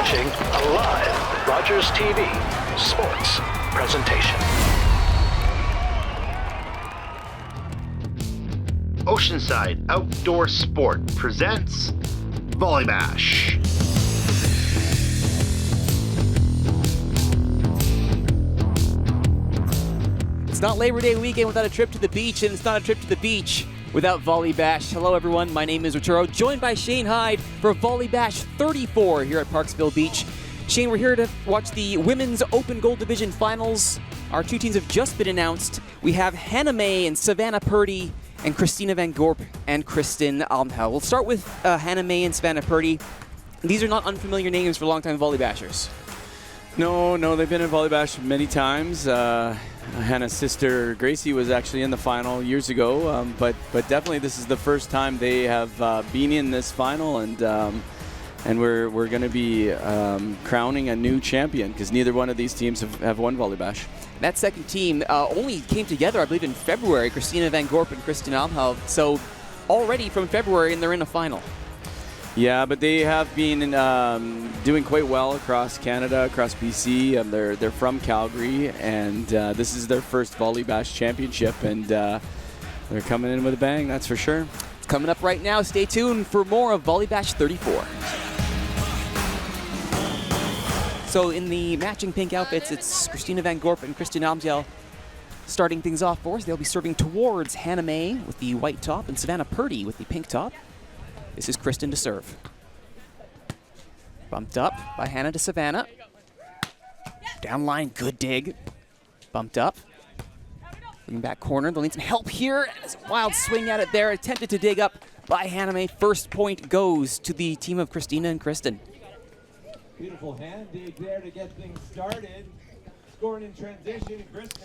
watching a live Rogers TV sports presentation. Oceanside Outdoor Sport presents VolleyBash. It's not Labor Day weekend without a trip to the beach, and it's not a trip to the beach without VolleyBash. Hello everyone, my name is Arturo, joined by Shane Hyde for VolleyBash 34 here at Parksville Beach. Shane, we're here to watch the Women's Open Gold Division Finals. Our two teams have just been announced. We have Hannah May and Savannah Purdy and Christina Van Gorp and Kristen Almhel. We'll start with Hannah May and Savannah Purdy. These are not unfamiliar names for longtime VolleyBashers. No, they've been in VolleyBash many times. Hannah's sister Gracie was actually in the final years ago, but definitely this is the first time they have been in this final, and we're going to be crowning a new champion because neither one of these teams have won VolleyBash. That second team only came together, I believe, in February, Christina Van Gorp and Kristen Almhel. So already from February, and they're in a final. Yeah, but they have been doing quite well across Canada, across BC. They're from Calgary, and this is their first VolleyBash championship, and they're coming in with a bang, that's for sure. It's coming up right now. Stay tuned for more of VolleyBash 34. So in the matching pink outfits, it's Christina Van Gorp and Kristen Almhel starting things off for us. They'll be serving towards Hannah May with the white top and Savannah Purdy with the pink top. This is Kristen to serve. Bumped up by Hannah to Savannah. Down line, good dig. Bumped up. Bringing back corner, they'll need some help here. There's a wild swing at it there, attempted to dig up by Hannah May. First point goes to the team of Christina and Kristen. Beautiful hand dig there to get things started. Scoring in transition, Kristen.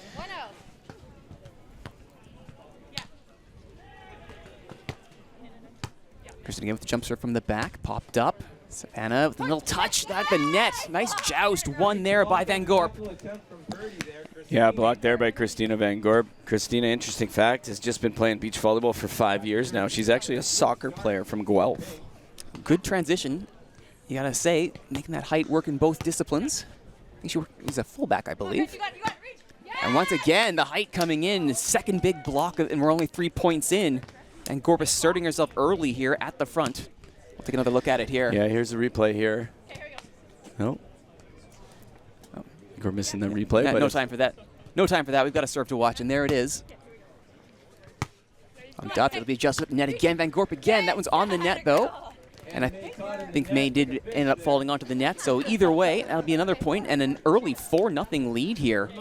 Kristen again with the jump serve from the back, popped up. Savannah with a little touch at the net. Nice joust, one there by Van Gorp. Yeah, blocked there by Christina Van Gorp. Christina, interesting fact, has just been playing beach volleyball for 5 years now. She's actually a soccer player from Guelph. Good transition, you gotta say, making that height work in both disciplines. I think she was a fullback, I believe. And once again, the height coming in, second big block, and we're only 3 points in. And Gorp asserting herself early here at the front. We'll take another look at it here. Yeah, here's the replay here. No. Oh, we're missing the replay. Yeah, but no time for that. No time for that. We've got a serve to watch, and there it is. Bumped up. It'll be adjusted up the net again. Van Gorp again. That one's on the net, though. And I think May did end up falling onto the net. So either way, that'll be another point and an early 4-0 lead here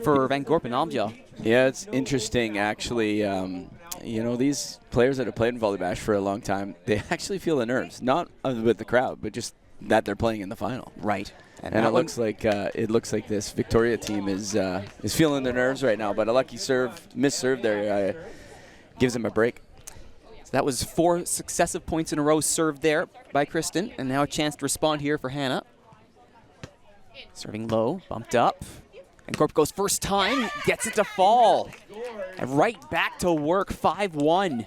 for Van Gorp and Almhel. Yeah, it's interesting, actually. You know, these players that have played in VolleyBash for a long time, they actually feel the nerves, not with the crowd, but just that they're playing in the final. Right. And it looks like this Victoria team is feeling the nerves right now. But a lucky missed serve there gives them a break. So that was 4 successive points in a row served there by Kristen, and now a chance to respond here for Hannah. Serving low, bumped up. And Gorp goes first time, gets it to fall. And right back to work, 5-1.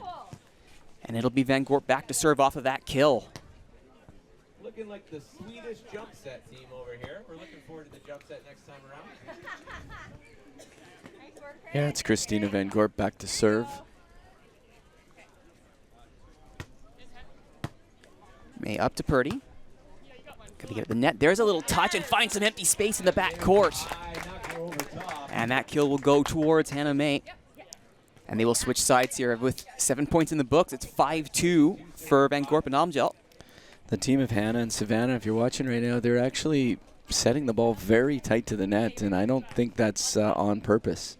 And it'll be Van Gorp back to serve off of that kill. Looking like the Swedish jump set team over here. We're looking forward to the jump set next time around. Yeah, it's Christina Van Gorp back to serve. May up to Purdy. Gonna get the net. There's a little touch and find some empty space in the back court. And that kill will go towards Hannah May. And they will switch sides here with 7 points in the books. It's 5-2 for Van Gorp and Almhel. The team of Hannah and Savannah, if you're watching right now, they're actually setting the ball very tight to the net, and I don't think that's on purpose.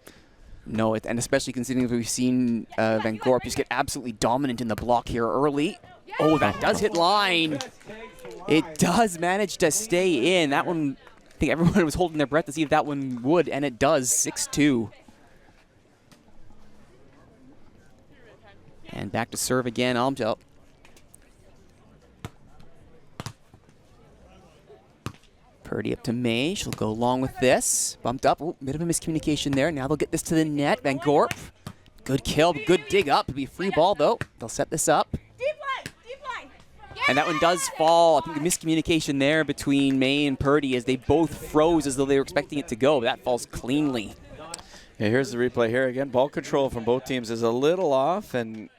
No, and especially considering that we've seen Van Gorp just get absolutely dominant in the block here early. Oh, that does hit line. It does manage to stay in. That one, I think everyone was holding their breath to see if that one would, and it does, 6-2. And back to serve again, Almhel. Purdy up to May. She'll go along with this. Bumped up. Oh, bit of a miscommunication there. Now they'll get this to the net. Van Gorp. Good kill. Good dig up. It'll be a free ball, though. They'll set this up. Deep line. And that one does fall. I think the miscommunication there between May and Purdy as they both froze as though they were expecting it to go. But that falls cleanly. Yeah, here's the replay here again. Ball control from both teams is a little off, and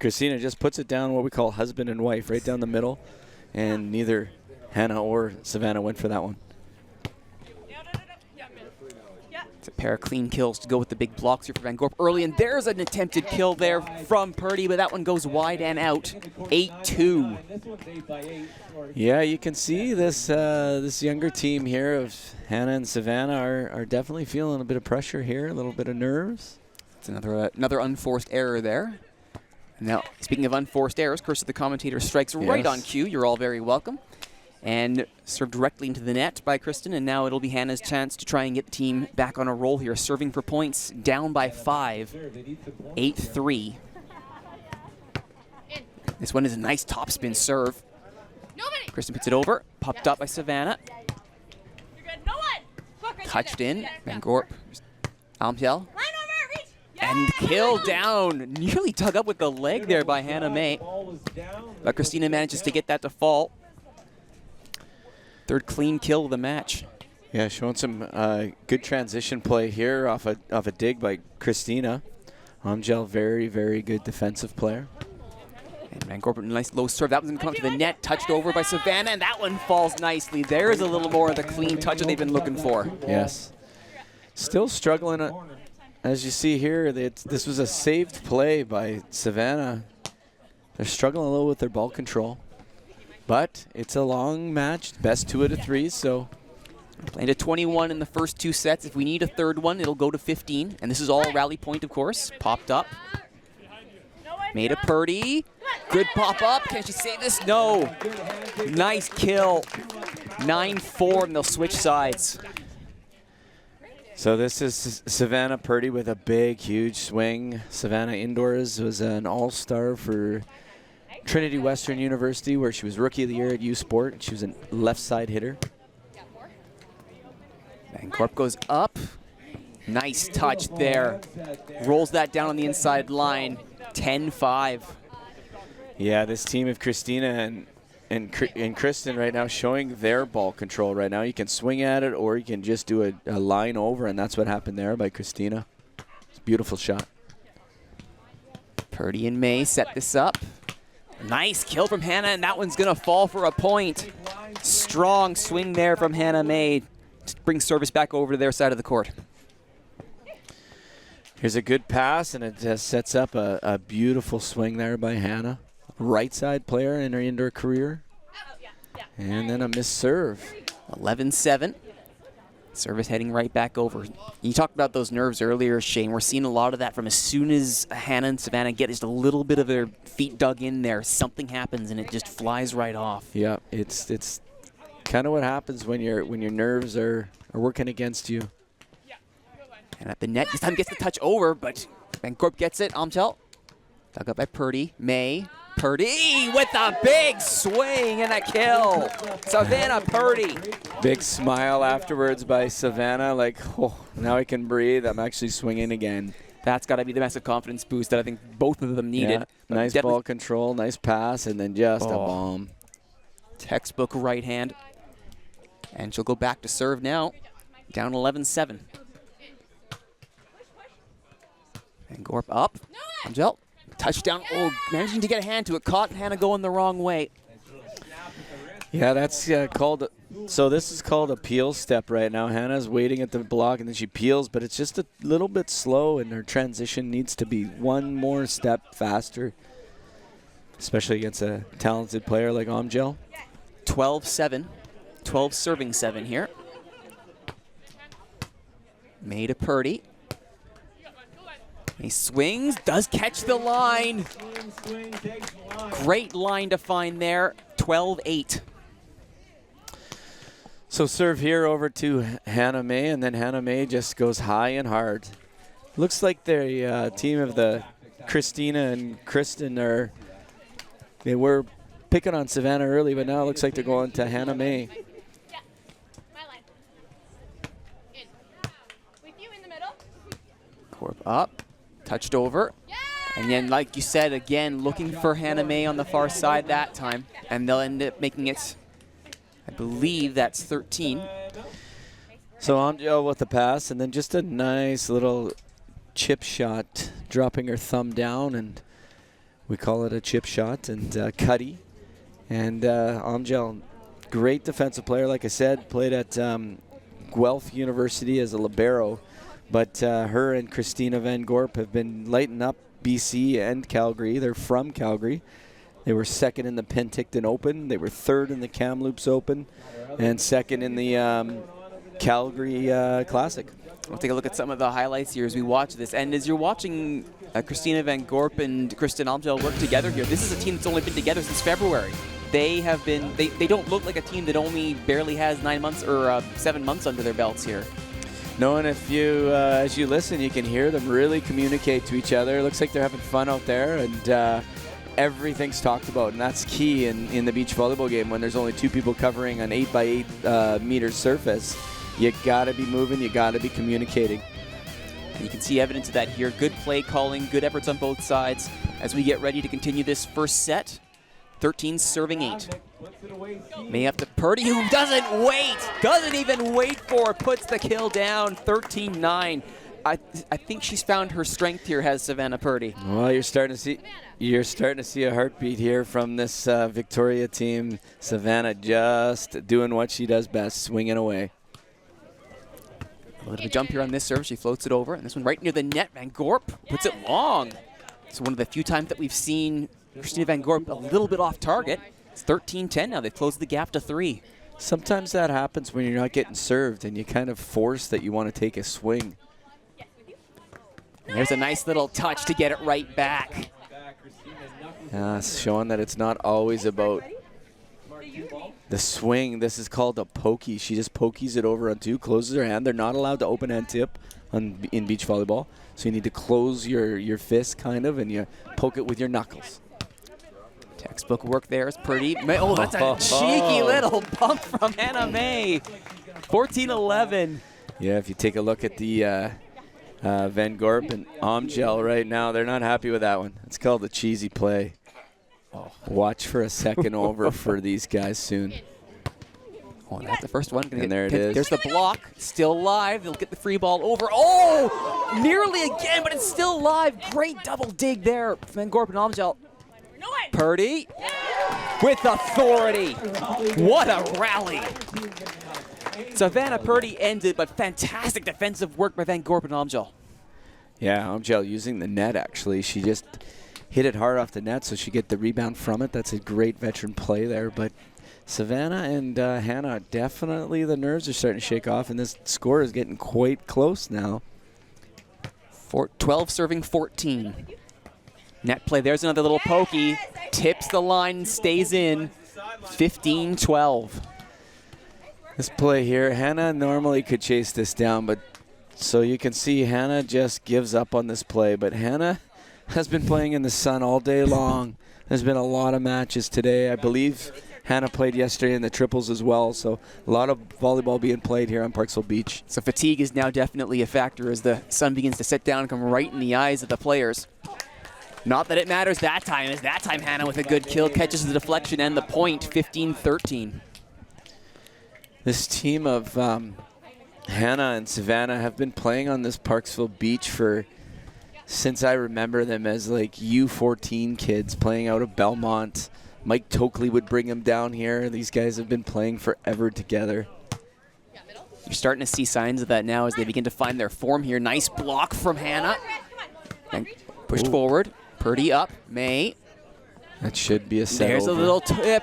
Christina just puts it down what we call husband and wife, right down the middle. And neither Hannah or Savannah went for that one. It's a pair of clean kills to go with the big blocks here for Van Gorp early. And there's an attempted kill there from Purdy, but that one goes wide and out. 8-2. Yeah, you can see this this younger team here of Hannah and Savannah are definitely feeling a bit of pressure here, a little bit of nerves. It's another unforced error there. Now, speaking of unforced errors, Curse of the Commentator strikes right on cue. You're all very welcome. And served directly into the net by Kristen, and now it'll be Hannah's chance to try and get the team back on a roll here. Serving for points, down by 5, 8-3. This one is a nice topspin serve. Kristen puts it over, popped up by Savannah. Touched in, Van Gorp, Amtel. And kill down, nearly dug up with the leg there by Hannah May. But Christina manages to get that to fall. Third clean kill of the match. Yeah, showing some good transition play here off a dig by Christina. Amjel, very, very good defensive player. And Van Gorp, nice low serve. That one's going to come up to the net, touched over by Savannah, and that one falls nicely. There's a little more of the clean touch that they've been looking for. Yes. Still struggling. As you see here, this was a saved play by Savannah. They're struggling a little with their ball control. But it's a long match, best 2 out of 3, so. Playing to 21 in the first 2 sets. If we need a third one, it'll go to 15. And this is all rally point, of course. Popped up. Made a Purdy. Good pop up. Can she save this? No. Nice kill. 9-4, and they'll switch sides. So this is Savannah Purdy with a big, huge swing. Savannah indoors was an all-star for Trinity Western University, where she was Rookie of the Year at U Sport. She was a left side hitter. Van Gorp goes up. Nice touch there. Rolls that down on the inside line. 10-5. Yeah, this team of Christina and Kristen right now showing their ball control right now. You can swing at it or you can just do a line over, and that's what happened there by Christina. It's a beautiful shot. Purdy and May set this up. Nice kill from Hannah, and that one's going to fall for a point. Strong swing there from Hannah May to bring service back over to their side of the court. Here's a good pass, and it just sets up a beautiful swing there by Hannah. Right side player in her indoor career. And then a missed serve. 11-7. Service heading right back over. You talked about those nerves earlier, Shane. We're seeing a lot of that from as soon as Hannah and Savannah get just a little bit of their feet dug in there, something happens and it just flies right off. Yeah, it's kind of what happens when your nerves are working against you. And at the net, this time gets the touch over, but Van Gorp gets it. Amtel, dug up by Purdy. May, Purdy with a big swing and a kill. Savannah Purdy. Big smile afterwards by Savannah, like, oh, now I can breathe. I'm actually swinging again. That's got to be the massive confidence boost that I think both of them needed. Yeah, nice ball control, nice pass, and then just a bomb. Textbook right hand. And she'll go back to serve now, down 11-7. Van Gorp up. Angel, touchdown. Oh, managing to get a hand to it. Caught Hannah going the wrong way. Yeah, that's called. So this is called a peel step right now. Hannah's waiting at the block, and then she peels, but it's just a little bit slow, and her transition needs to be one more step faster, especially against a talented player like Amjel. 12-7. 12 serving 7 here. Made a Purdy. He swings, does catch the line. Great line to find there. 12-8. So serve here over to Hannah May, and then Hannah May just goes high and hard. Looks like the team of the Christina and Kristen they were picking on Savannah early, but now it looks like they're going to Hannah May. Gorp up, touched over. And then, like you said, again, looking for Hannah May on the far side that time. And they'll end up making it, I believe that's 13. So Amjel with the pass, and then just a nice little chip shot, dropping her thumb down, and we call it a chip shot, and Cuddy. And Amjel, great defensive player, like I said, played at Guelph University as a libero, but her and Christina Van Gorp have been lighting up BC and Calgary. They're from Calgary. They were second in the Penticton Open. They were third in the Kamloops Open, and second in the Calgary Classic. We'll take a look at some of the highlights here as we watch this. And as you're watching Christina Van Gorp and Kristen Amjel work together here, this is a team that's only been together since February. They have been, they don't look like a team that only barely has 9 months or 7 months under their belts here. No, and if you, as you listen, you can hear them really communicate to each other. It looks like they're having fun out there, and everything's talked about, and that's key in the beach volleyball game when there's only 2 people covering an 8x8 meter surface. You gotta be moving, you gotta be communicating. And you can see evidence of that here. Good play calling, good efforts on both sides as we get ready to continue this first set. 13 serving 8. May up to Purdy, who doesn't even wait for it, puts the kill down, 13-9. I think she's found her strength here, has Savannah Purdy. Well, you're starting to see a heartbeat here from this Victoria team. Savannah just doing what she does best, swinging away. A little bit of a jump here on this serve. She floats it over, and this one right near the net. Van Gorp puts it long. It's one of the few times that we've seen Christina Van Gorp a little bit off target. It's 13-10 now. They've closed the gap to 3. Sometimes that happens when you're not getting served, and you kind of force that you want to take a swing. And there's a nice little touch to get it right back. Showing that it's not always about the swing. This is called a pokey. She just pokies it over on 2, closes her hand. They're not allowed to open hand tip in beach volleyball. So you need to close your fist kind of, and you poke it with your knuckles. Textbook work there is pretty. Oh, that's a cheeky little bump from Hannah May. 14-11. Yeah, if you take a look at the Van Gorp and Amjel right now, they're not happy with that one. It's called the cheesy play. Oh, watch for a second over for these guys soon. Oh, that's the first one. And there it is. There's the block. Still live. They'll get the free ball over. Oh! Nearly again, but it's still live. Great double dig there. Van Gorp and Amjel. Purdy with authority. What a rally. Savannah Purdy ended, but fantastic defensive work by Van Gorp and Amjel. Yeah, Amjel using the net, actually. She just hit it hard off the net, so she get the rebound from it. That's a great veteran play there. But Savannah and Hannah, definitely the nerves are starting to shake off, and this score is getting quite close now. 12 serving 14. Net play, there's another little pokey. Tips the line, stays in. 15-12. This play here, Hannah normally could chase this down, but so you can see Hannah just gives up on this play. But Hannah has been playing in the sun all day long. There's been a lot of matches today. I believe Hannah played yesterday in the triples as well, so a lot of volleyball being played here on Parksville Beach. So fatigue is now definitely a factor as the sun begins to set down and come right in the eyes of the players. Not that it matters that time, as that time Hannah with a good kill catches the deflection and the point, 15-13. This team of Hannah and Savannah have been playing on this Parksville Beach since I remember them as like U14 kids playing out of Belmont. Mike Tokley would bring them down here. These guys have been playing forever together. You're starting to see signs of that now as they begin to find their form here. Nice block from Hannah. And pushed forward. Purdy up. May. That should be a set. There's over. A little tip.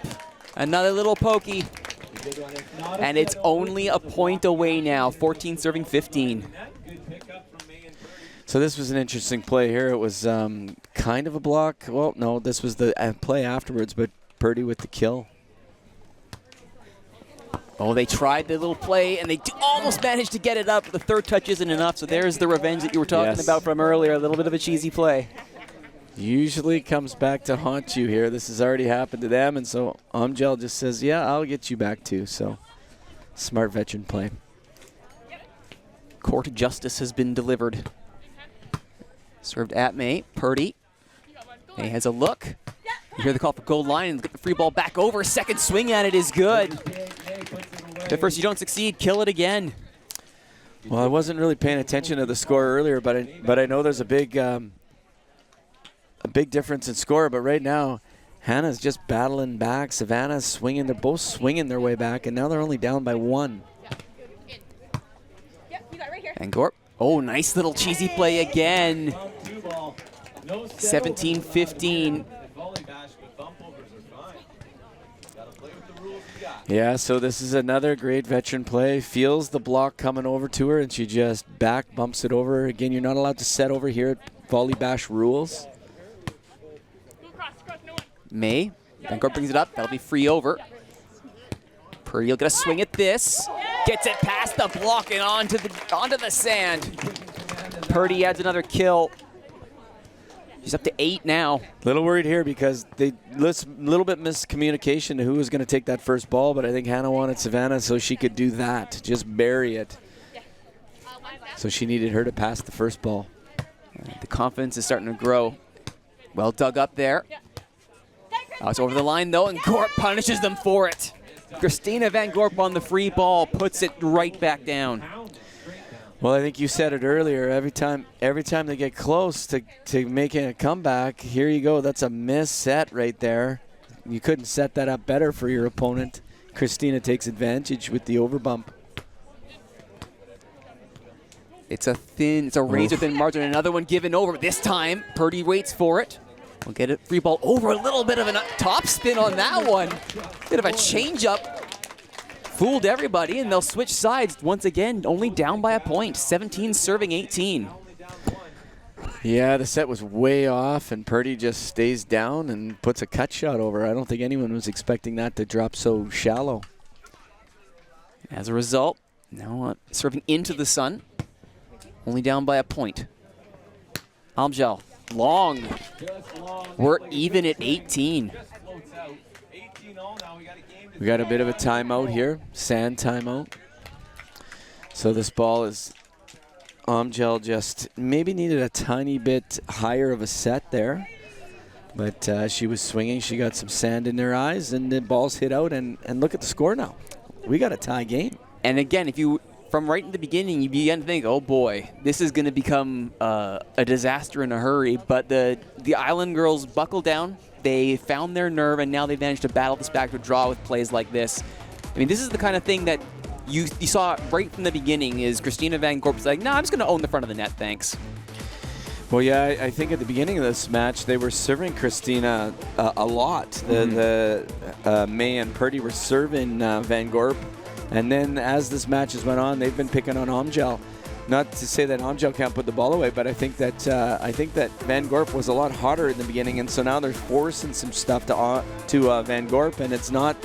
Another little pokey. And it's only a point away now. 14 serving 15. So this was an interesting play here. It was kind of a block. Well, no, this was the play afterwards, but Purdy with the kill. Oh, they tried the little play, and they almost managed to get it up. The third touch isn't enough, so there's the revenge that you were talking about from earlier. A little bit of a cheesy play. Usually comes back to haunt you here. This has already happened to them, and so Amjel just says, yeah, I'll get you back too. So smart veteran play. Court justice has been delivered. Served at May. Purdy May has a look. You hear the call for goal line and get the free ball back over. Second swing at it is good. At first you don't succeed, kill it again. Well, I wasn't really paying attention to the score earlier, but I know there's a big difference in score. But right now, Hannah's just battling back. Savannah's swinging. They're both swinging their way back, and now they're only down by 1. And Gorp. Oh, nice little cheesy play again. 17-15. Yeah, so this is another great veteran play. Feels the block coming over to her, and she just back bumps it over. Again, you're not allowed to set over here at VolleyBash rules. May. Van Gorp brings it up. That'll be free over. Purdy will get a swing at this. Gets it past the block and onto the sand. Purdy adds another kill. She's up to 8 now. Little worried here because little bit miscommunication to who was going to take that first ball, but I think Hannah wanted Savannah so she could do that, just bury it. So she needed her to pass the first ball. The confidence is starting to grow. Well dug up there. Oh, it's over the line though, and Gorp punishes them for it. Christina Van Gorp on the free ball puts it right back down. Well, I think you said it earlier. Every time they get close to making a comeback, here you go. That's a miss set right there. You couldn't set that up better for your opponent. Christina takes advantage with the overbump. It's a razor thin margin. Another one given over. This time, Purdy waits for it. We'll get it free ball over. A little bit of a top spin on that one. Bit of a change-up. Fooled everybody, and they'll switch sides once again, only down by a point. 17 serving 18. Yeah, the set was way off, and Purdy just stays down and puts a cut shot over. I don't think anyone was expecting that to drop so shallow. As a result, now serving into the sun, only down by a point. Amjel, long. We're even at 18. We got a bit of a timeout here, sand timeout. So this ball is, Amjel just maybe needed a tiny bit higher of a set there. But she was swinging, she got some sand in her eyes, and the ball's hit out, and look at the score now. We got a tie game. And again, if you, from right in the beginning, you began to think, oh boy, this is going to become a disaster in a hurry. But the Island girls buckled down. They found their nerve, and now they've managed to battle this back to draw with plays like this. I mean, this is the kind of thing that you saw right from the beginning is Christina Van Gorp's like, I'm just going to own the front of the net, thanks. Well, yeah, I think at the beginning of this match, they were serving Christina a lot. The May and Purdy were serving Van Gorp. And then as this match has went on, they've been picking on Amjel. Not to say that Amjel can't put the ball away, but I think that Van Gorp was a lot hotter in the beginning, and so now they're forcing some stuff to Van Gorp, and it's not.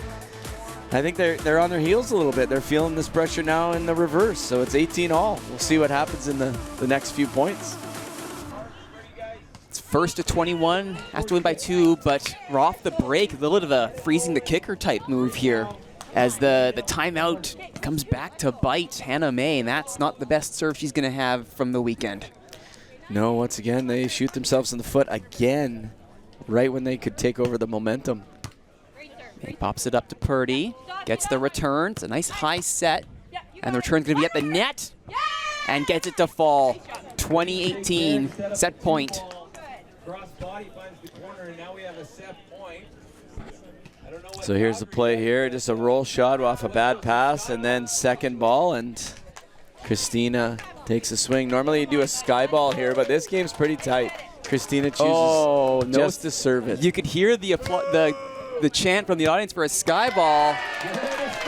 I think they're on their heels a little bit. They're feeling this pressure now in the reverse, so it's 18-all. We'll see what happens in the next few points. It's first to 21, has to win by 2, but we're off the break. A little bit of a freezing the kicker type move here, as the timeout comes back to bite Hannah May, and that's not the best serve she's going to have from the weekend. No, once again, they shoot themselves in the foot again, right when they could take over the momentum. He pops it up to Purdy, gets the return. It's a nice high set, and the return's going to be at the net, and gets it to fall. 20-18, set point. So here's the play here, just a roll shot off a bad pass, and then second ball, and Christina takes a swing. Normally you do a sky ball here, but this game's pretty tight. Christina chooses just to serve it. You could hear the chant from the audience for a sky ball,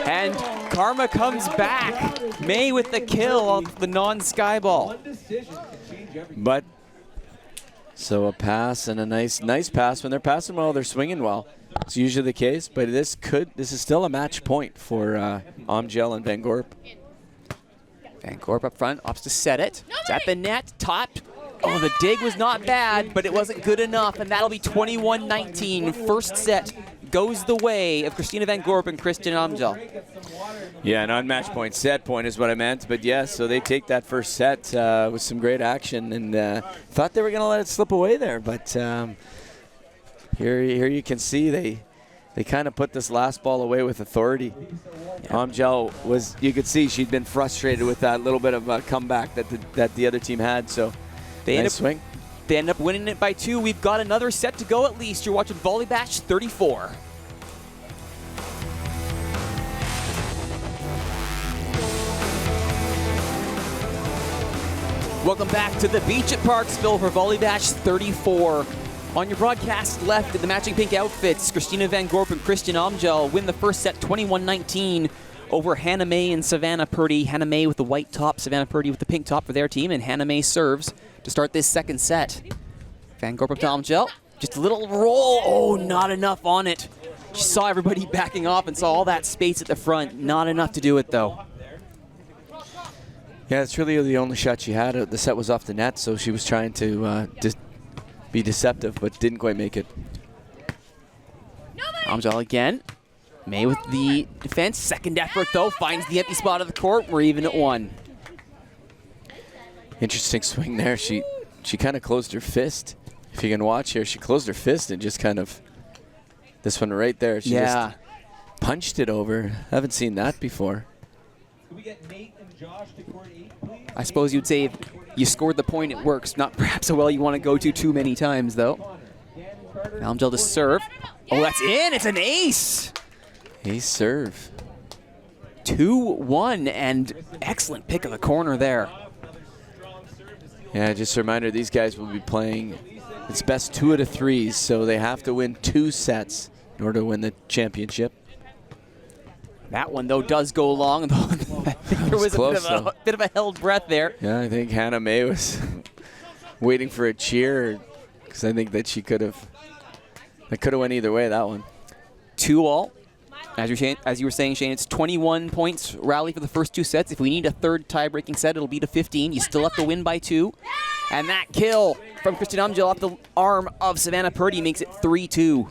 and karma comes back. May with the kill on the non-sky ball. But so a pass and a nice pass. When they're passing well, they're swinging well. It's usually the case, but this is still a match point for Amjel and Van Gorp. Van Gorp up front, opts to set it. It's at the net, topped. Oh, the dig was not bad, but it wasn't good enough, and that'll be 21-19. First set goes the way of Christina Van Gorp and Kristen Amjel. Yeah, not match point, set point is what I meant. But yes, so they take that first set with some great action, and thought they were going to let it slip away there. But Here you can see they kind of put this last ball away with authority. Amjel was, you could see she'd been frustrated with that little bit of a comeback that the other team had. So nice swing. They end up winning it by 2. We've got another set to go at least. You're watching VolleyBash 34. Welcome back to the beach at Parksville for VolleyBash 34. On your broadcast left in the matching pink outfits, Christina Van Gorp and Christian Amjel win the first set 21-19 over Hannah May and Savannah Purdy. Hannah May with the white top, Savannah Purdy with the pink top for their team, and Hannah May serves to start this second set. Van Gorp up to Amjel. Just a little roll. Oh, not enough on it. She saw everybody backing off and saw all that space at the front. Not enough to do it, though. Yeah, it's really the only shot she had. The set was off the net, so she was trying to be deceptive, but didn't quite make it. Amjel again. May with the defense. Second effort, though, finds the empty spot of the court. We're even at 1. Interesting swing there. She kind of closed her fist. If you can watch here, she closed her fist and just kind of, this one right there, she just punched it over. Haven't seen that before. Can we get Nate and Josh to court 8, please? I suppose you'd say if you scored the point, it works. Not perhaps a well you want to go to too many times, though. Amjel to serve. Oh, that's in. It's an ace. Ace serve. 2-1, and excellent pick of the corner there. Yeah, just a reminder, these guys will be playing, it's best 2 out of 3s, so they have to win 2 sets in order to win the championship. That one, though, does go long. I think there was close, a bit of a held breath there. Yeah, I think Hannah May was waiting for a cheer, because I think that she could have went either way, that one. 2-all. As you were saying, Shane, it's 21 points rally for the first 2 sets. If we need a third tie-breaking set, it'll be to 15. You still have to win by 2. And that kill from Christian Amjel off the arm of Savannah Purdy makes it 3-2.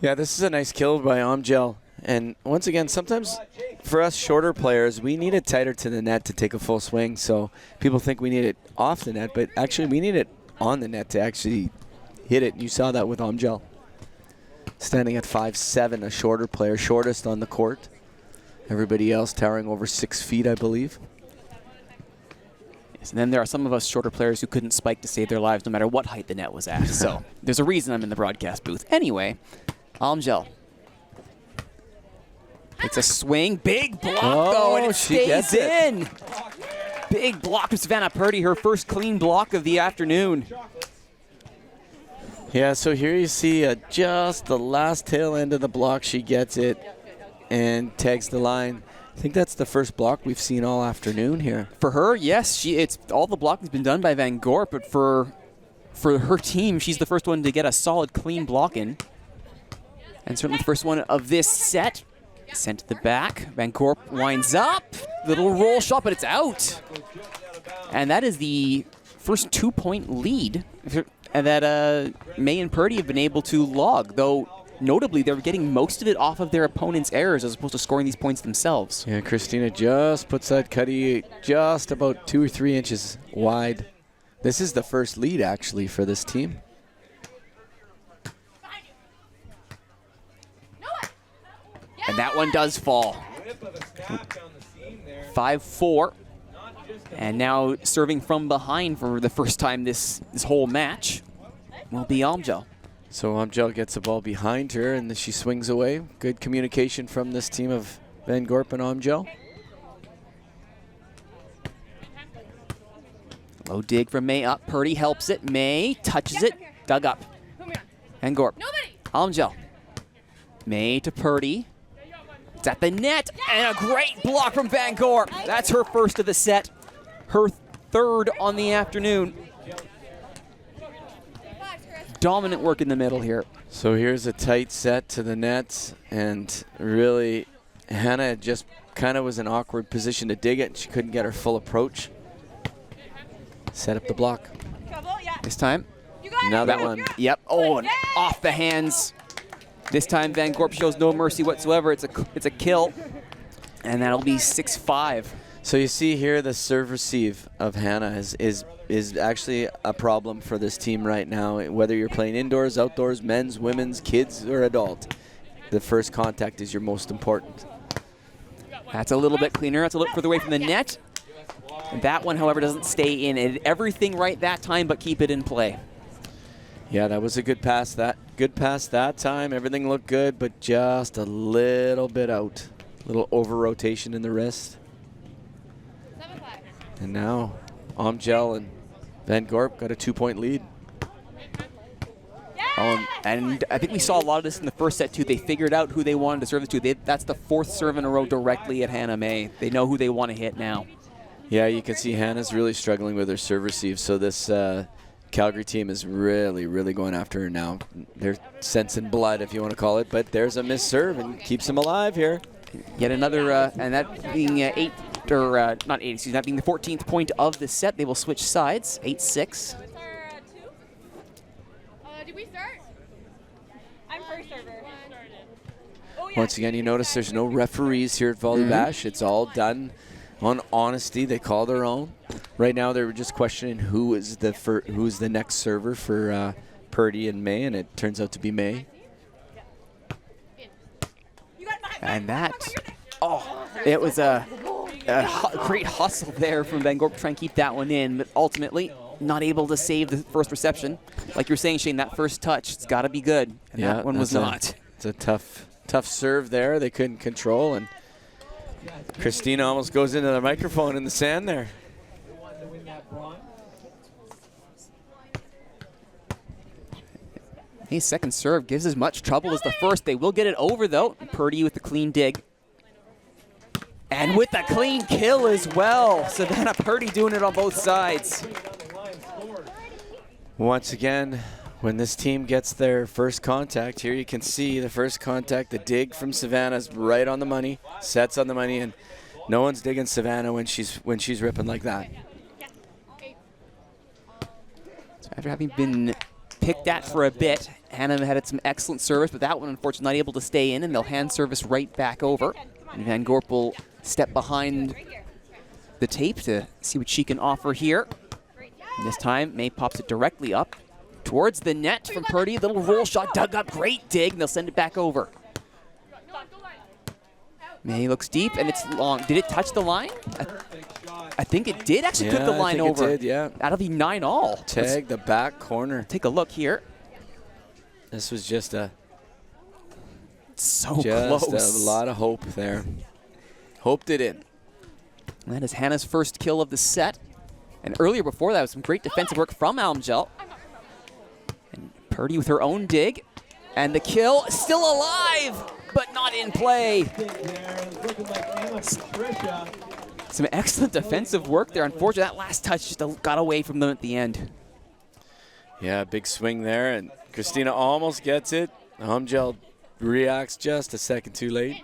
Yeah, this is a nice kill by Amjel. And once again, sometimes for us shorter players, we need it tighter to the net to take a full swing. So people think we need it off the net, but actually we need it on the net to actually hit it. You saw that with Amjel. Standing at 5'7", a shorter player, shortest on the court. Everybody else towering over 6 feet, I believe. Yes, and then there are some of us shorter players who couldn't spike to save their lives no matter what height the net was at. So there's a reason I'm in the broadcast booth. Anyway, Amjel. It's a swing. Big block, though, and it stays in. Big block from Savannah Purdy, her first clean block of the afternoon. Yeah, so here you see just the last tail end of the block. She gets it and tags the line. I think that's the first block we've seen all afternoon here. For her, yes, it's all the blocking's been done by Van Gorp, but for her team, she's the first one to get a solid clean block in. And certainly the first one of this set. Sent to the back. Van Gorp winds up. Little roll shot, but it's out. And that is the first 2-point lead that May and Purdy have been able to log, though notably they're getting most of it off of their opponent's errors as opposed to scoring these points themselves. Yeah, Christina just puts that cutty just about 2 or 3 inches wide. This is the first lead, actually, for this team. And that one does fall. 5-4. And now serving from behind for the first time this whole match will be Amjel. So Amjel gets the ball behind her and she swings away. Good communication from this team of Van Gorp and Amjel. Low dig from May up. Purdy helps it. May touches it. Dug up. Van Gorp. Amjel. May to Purdy. It's at the net, and a great block from Van Gorp. That's her first of the set, her third on the afternoon. Dominant work in the middle here. So here's a tight set to the net, and really, Hannah just kind of was in an awkward position to dig it, and she couldn't get her full approach. Set up the block. This time, another one. Yep. Oh, and off the hands. This time, Van Gorp shows no mercy whatsoever. It's a kill, and that'll be 6-5. So you see here the serve receive of Hannah is actually a problem for this team right now. Whether you're playing indoors, outdoors, men's, women's, kids, or adult, the first contact is your most important. That's a little bit cleaner. That's a little further away from the net. That one, however, doesn't stay in. It did everything right that time, but keep it in play. Yeah, that was a good pass. Good pass that time. Everything looked good, but just a little bit out. A little over rotation in the wrist. And now Amjel and Van Gorp got a 2-point lead. And I think we saw a lot of this in the first set, too. They figured out who they wanted to serve this to. That's the 4th serve in a row directly at Hannah May. They know who they want to hit now. Yeah, you can see Hannah's really struggling with her serve receive, so this Calgary team is really, really going after her now. They're sensing blood, if you want to call it, but there's a missed serve and keeps them alive here. Yet another, and that being not 8, excuse me, that being the 14th point of the set, they will switch sides, 8-6. Did we start? I'm first server. Once again, you notice there's no referees here at VolleyBash. It's all done on honesty. They call their own. Right now, they were just questioning who's the next server for Purdy and May, and it turns out to be May. And that, it was a great hustle there from Van Gorp to try and keep that one in, but ultimately not able to save the first reception. Like you're saying, Shane, that first touch, it's got to be good. And yeah, that one was not. It's a tough serve there. They couldn't control, and Christina almost goes into the microphone in the sand there. His second serve gives as much trouble as the first. They will get it over, though. Purdy with the clean dig. And with the clean kill as well. Savannah Purdy doing it on both sides. Once again, when this team gets their first contact, here you can see the first contact, the dig from Savannah's right on the money, sets on the money, and no one's digging Savannah when she's ripping like that. So after having been picked at for a bit, Hannah had some excellent service, but that one unfortunately not able to stay in, and they'll hand service right back over. And Van Gorp will step behind the tape to see what she can offer here. And this time, May pops it directly up towards the net from Purdy. Little roll shot dug up, great dig, and they'll send it back over. May looks deep, and it's long. Did it touch the line? I think it did actually clip the line over. It did, yeah. That'll be 9-all. Tag the back corner. Take a look here. This was just a close. A lot of hope there. Hoped it in. And that is Hannah's first kill of the set. And earlier before that was some great defensive work from Almgel. And Purdy with her own dig. And the kill still alive, but not in play. Some excellent defensive work there. Unfortunately, that last touch just got away from them at the end. Yeah, big swing there, and Christina almost gets it. Amjel reacts just a second too late.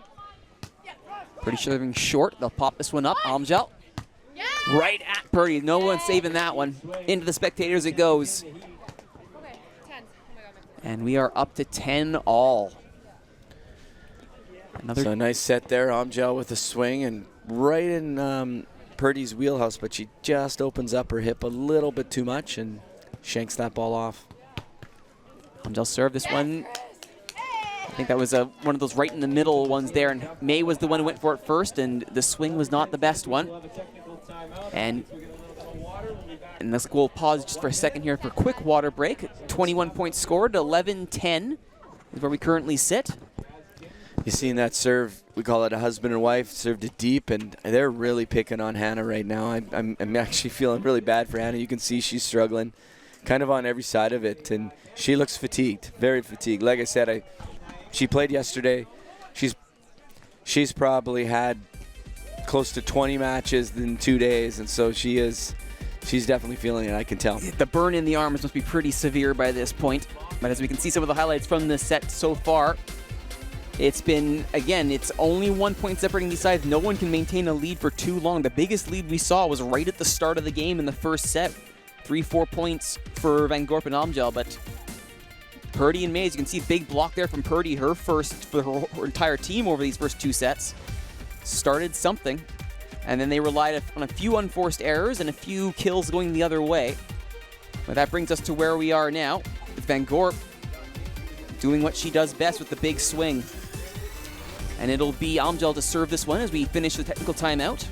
Pretty sure they're short. They'll pop this one up. Amjel right at Purdy. No one saving that one. Into the spectators it goes. And we are up to 10-all. So a nice set there. Amjel with a swing and right in Purdy's wheelhouse, but she just opens up her hip a little bit too much and shanks that ball off. Amjel served this one. I think that was one of those right in the middle ones there, and May was the one who went for it first, and the swing was not the best one. And let's we'll pause just for a second here for a quick water break. 21 points scored, 11-10 is where we currently sit. You seen that serve? We call it a husband and wife, served it deep, and they're really picking on Hannah right now. I'm actually feeling really bad for Hannah. You can see she's struggling kind of on every side of it, and she looks fatigued, very fatigued. Like I said, she played yesterday. She's probably had close to 20 matches in 2 days, and so she's definitely feeling it, I can tell. The burn in the arms must be pretty severe by this point. But as we can see some of the highlights from the set so far, it's been, again, it's only 1 point separating these sides. No one can maintain a lead for too long. The biggest lead we saw was right at the start of the game in the first set. 3-4 points for Van Gorp and Amjel, but Purdy and May, as you can see, big block there from Purdy, her first for her entire team over these first two sets. Started something. And then they relied on a few unforced errors and a few kills going the other way. But that brings us to where we are now, with Van Gorp doing what she does best with the big swing. And it'll be Amjel to serve this one as we finish the technical timeout.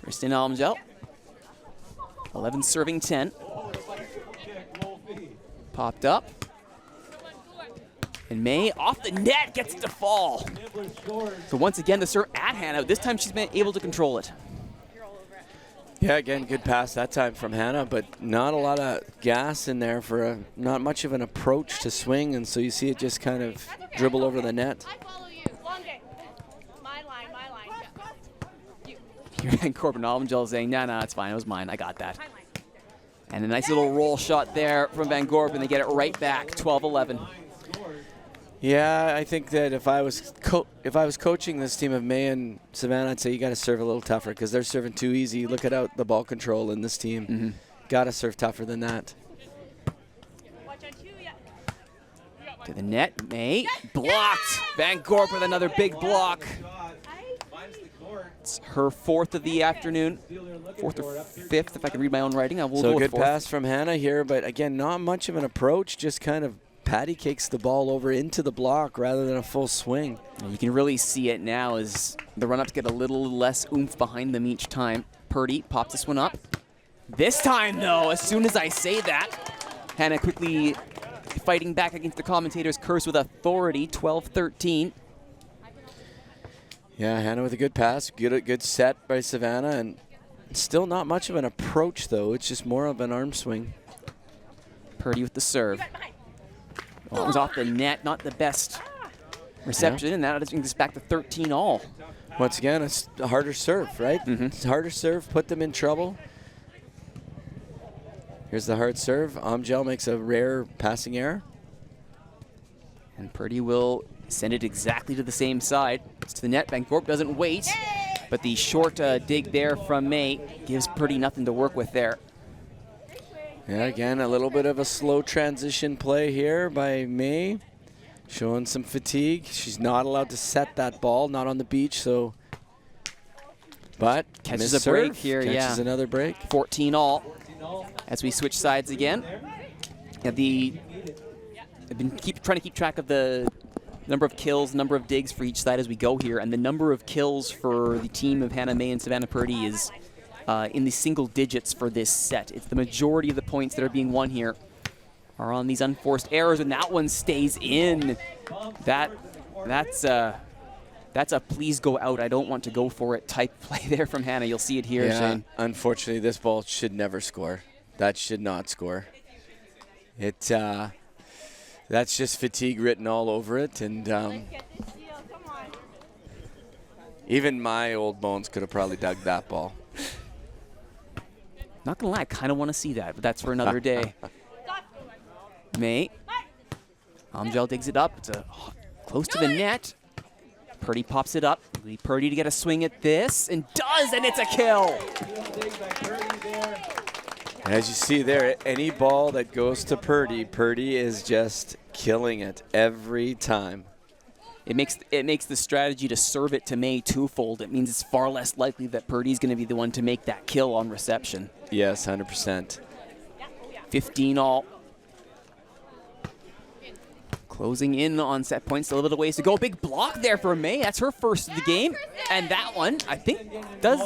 Kristin Amjel, 11 serving 10. Popped up. And May off the net gets it to fall. So once again, the serve at Hannah. This time she's been able to control it. Yeah, again, good pass that time from Hannah, but not a lot of gas in there for not much of an approach to swing, and so you see it just kind of dribble over the net. I follow you. Long game. My line. You. And Corbin Almengel saying, no, it's fine. It was mine. I got that. And a nice little roll shot there from Van Gorp, and they get it right back, 12-11. Yeah, I think that if I was coaching this team of May and Savannah, I'd say you got to serve a little tougher because they're serving too easy. Look at the ball control in this team. Got to serve tougher than that. To the net, May blocked. Van Gorp with another big block. It's her fourth of the afternoon, fourth or fifth, if I can read my own writing. I will so go with good fourth. pass from Hannah here, but again, not much of an approach, just kind of patty cakes the ball over into the block rather than a full swing. And you can really see it now as the run-ups get a little less oomph behind them each time. Purdy pops this one up. This time, though, as soon as I say that, Hannah quickly fighting back against the commentator's curse with authority, 12-13. Yeah, Hannah with a good pass, good set by Savannah, and still not much of an approach, though. It's just more of an arm swing. Purdy with the serve. Well, it was off the net, not the best reception, and that brings us back to 13-all. Once again, it's a harder serve, right? It's a harder serve, put them in trouble. Here's the hard serve. Amjel makes a rare passing error. And Purdy will send it exactly to the same side. It's to the net. Van Gorp doesn't wait, but the short dig there from May gives Purdy nothing to work with there. Yeah, again, a little bit of a slow transition play here by May, showing some fatigue. She's not allowed to set that ball, not on the beach, so. But catches a break here, catches another break. 14-all as we switch sides again. Yeah, I've been trying to keep track of the number of kills, number of digs for each side as we go here, and the number of kills for the team of Hannah May and Savannah Purdy is in the single digits for this set. It's the majority of the points that are being won here are on these unforced errors, and that one stays in. That's a please go out, I don't want to go for it type play there from Hannah. You'll see it here, Shane. Unfortunately, this ball should never score. That should not score. That's just fatigue written all over it, and even my old bones could have probably dug that ball. Not gonna lie, I kind of want to see that, but that's for another day. May. Amjel digs it up. It's close to the net. Purdy pops it up. We Purdy to get a swing at this, and does, and it's a kill. As you see there, any ball that goes to Purdy, Purdy is just killing it every time. It makes the strategy to serve it to May twofold. It means it's far less likely that Purdy's going to be the one to make that kill on reception. Yes, 100%. 15-all. Closing in on set points, still a little ways to go. Big block there for May. That's her first of the game. And that one, I think, does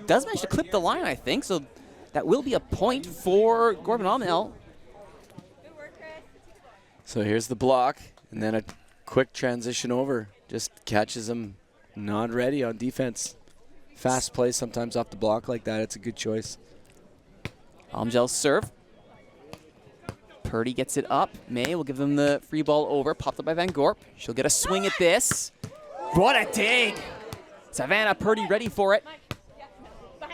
manage to clip the line, I think. So that will be a point for Corbin Almengel. So here's the block, and then a quick transition over. Just catches him not ready on defense. Fast play sometimes off the block like that. It's a good choice. Amgel's serve. Purdy gets it up. May will give them the free ball over. Popped up by Van Gorp. She'll get a swing at this. What a dig! Savannah Purdy ready for it. Van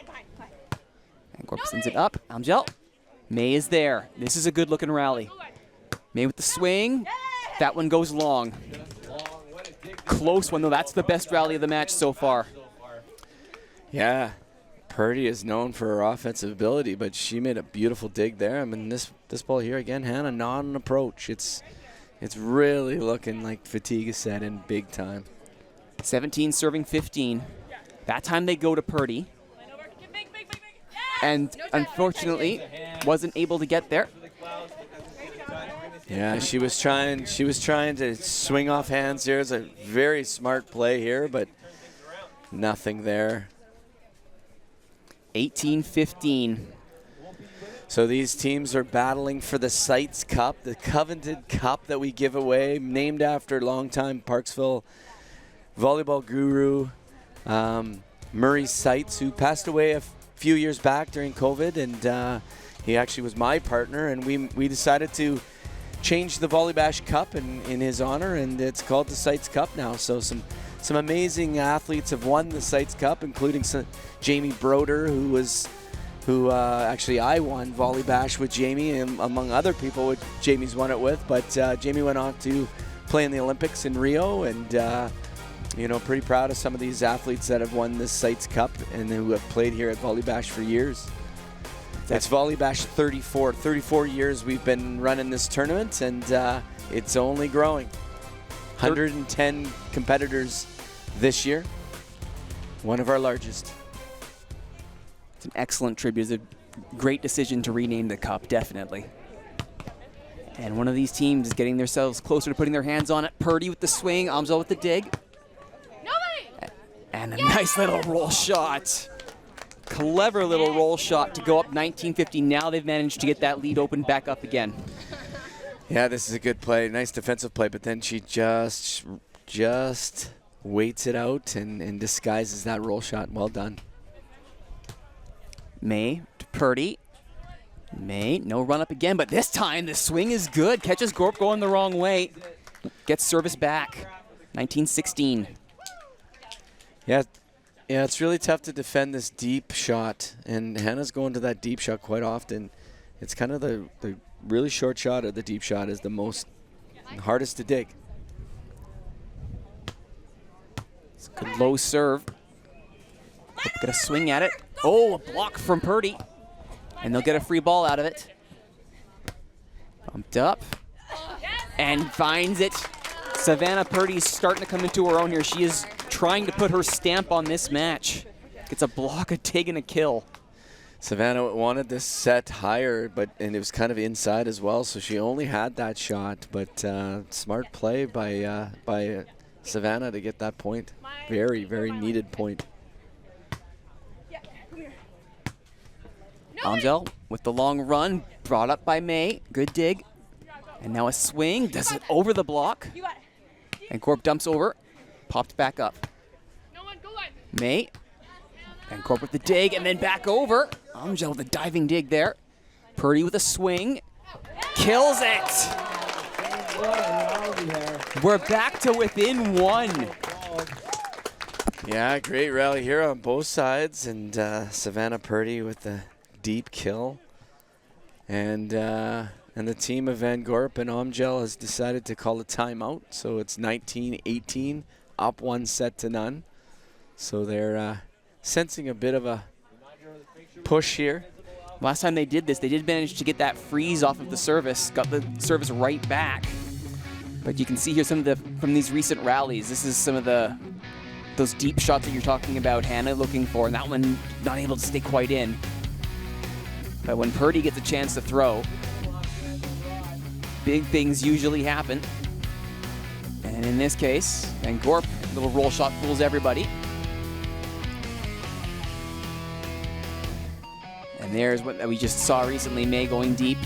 Gorp sends it up. Amjel. May is there. This is a good looking rally. May with the swing. That one goes long. Close one though. That's the best rally of the match so far. Yeah. Purdy is known for her offensive ability, but she made a beautiful dig there. I mean, this ball here again, Hannah, not an approach. It's really looking like fatigue is set in big time. 17 serving 15. That time they go to Purdy. And unfortunately, wasn't able to get there. Yeah, she was trying to swing off hands here. It's a very smart play here, but nothing there. 18-15. So these teams are battling for the Sites Cup, the coveted cup that we give away, named after longtime Parksville volleyball guru Murray Sites, who passed away a few years back during COVID, and he actually was my partner, and we decided to change the VolleyBash Cup in his honor, and it's called the Sites Cup now. So some amazing athletes have won the Sites Cup, including Jamie Broder, who actually I won VolleyBash with Jamie, and among other people which Jamie's won it with. But Jamie went on to play in the Olympics in Rio, and pretty proud of some of these athletes that have won this Sites Cup and who have played here at VolleyBash for years. It's VolleyBash 34. 34 years we've been running this tournament, and it's only growing. 110 competitors this year. One of our largest. It's an excellent tribute. It's a great decision to rename the cup, definitely. And one of these teams is getting themselves closer to putting their hands on it. Purdy with the swing, Amzal with the dig. And a nice little roll shot. Clever little roll shot to go up 19-15. Now they've managed to get that lead open back up again. Yeah, this is a good play. Nice defensive play, but then she just waits it out and disguises that roll shot. Well done. May to Purdy. May, no run up again, but this time the swing is good. Catches Gorp going the wrong way. Gets service back. 19-16. Yeah, it's really tough to defend this deep shot, and Hannah's going to that deep shot quite often. It's kind of the really short shot or the deep shot is the hardest to dig. It's a good low serve. Get a swing at it. Oh, a block from Purdy. And they'll get a free ball out of it. Bumped up. And finds it. Savannah Purdy's starting to come into her own here. She is trying to put her stamp on this match. Gets a block, a dig, and a kill. Savannah wanted this set higher, and it was kind of inside as well, so she only had that shot. But smart play by Savannah to get that point. Very, very needed point. Angel with the long run, brought up by May. Good dig. And now a swing. Does it over the block. And Corp dumps over. Popped back up. May. And Corp with the dig, and then back over. Angel with a diving dig there. Purdy with a swing. Kills it. We're back to within one. Yeah, great rally here on both sides, and Savannah Purdy with the deep kill. And the team of Van Gorp and Omgel has decided to call a timeout, so it's 19-18, up 1-0. So they're sensing a bit of a push here. Last time they did this, they did manage to get that freeze off of the service, got the service right back. But you can see here some of from these recent rallies, this is some of those deep shots that you're talking about, Hannah looking for, and that one not able to stay quite in. But when Purdy gets a chance to throw, big things usually happen. And in this case, Van Gorp, little roll shot fools everybody. And there's what we just saw recently, May going deep.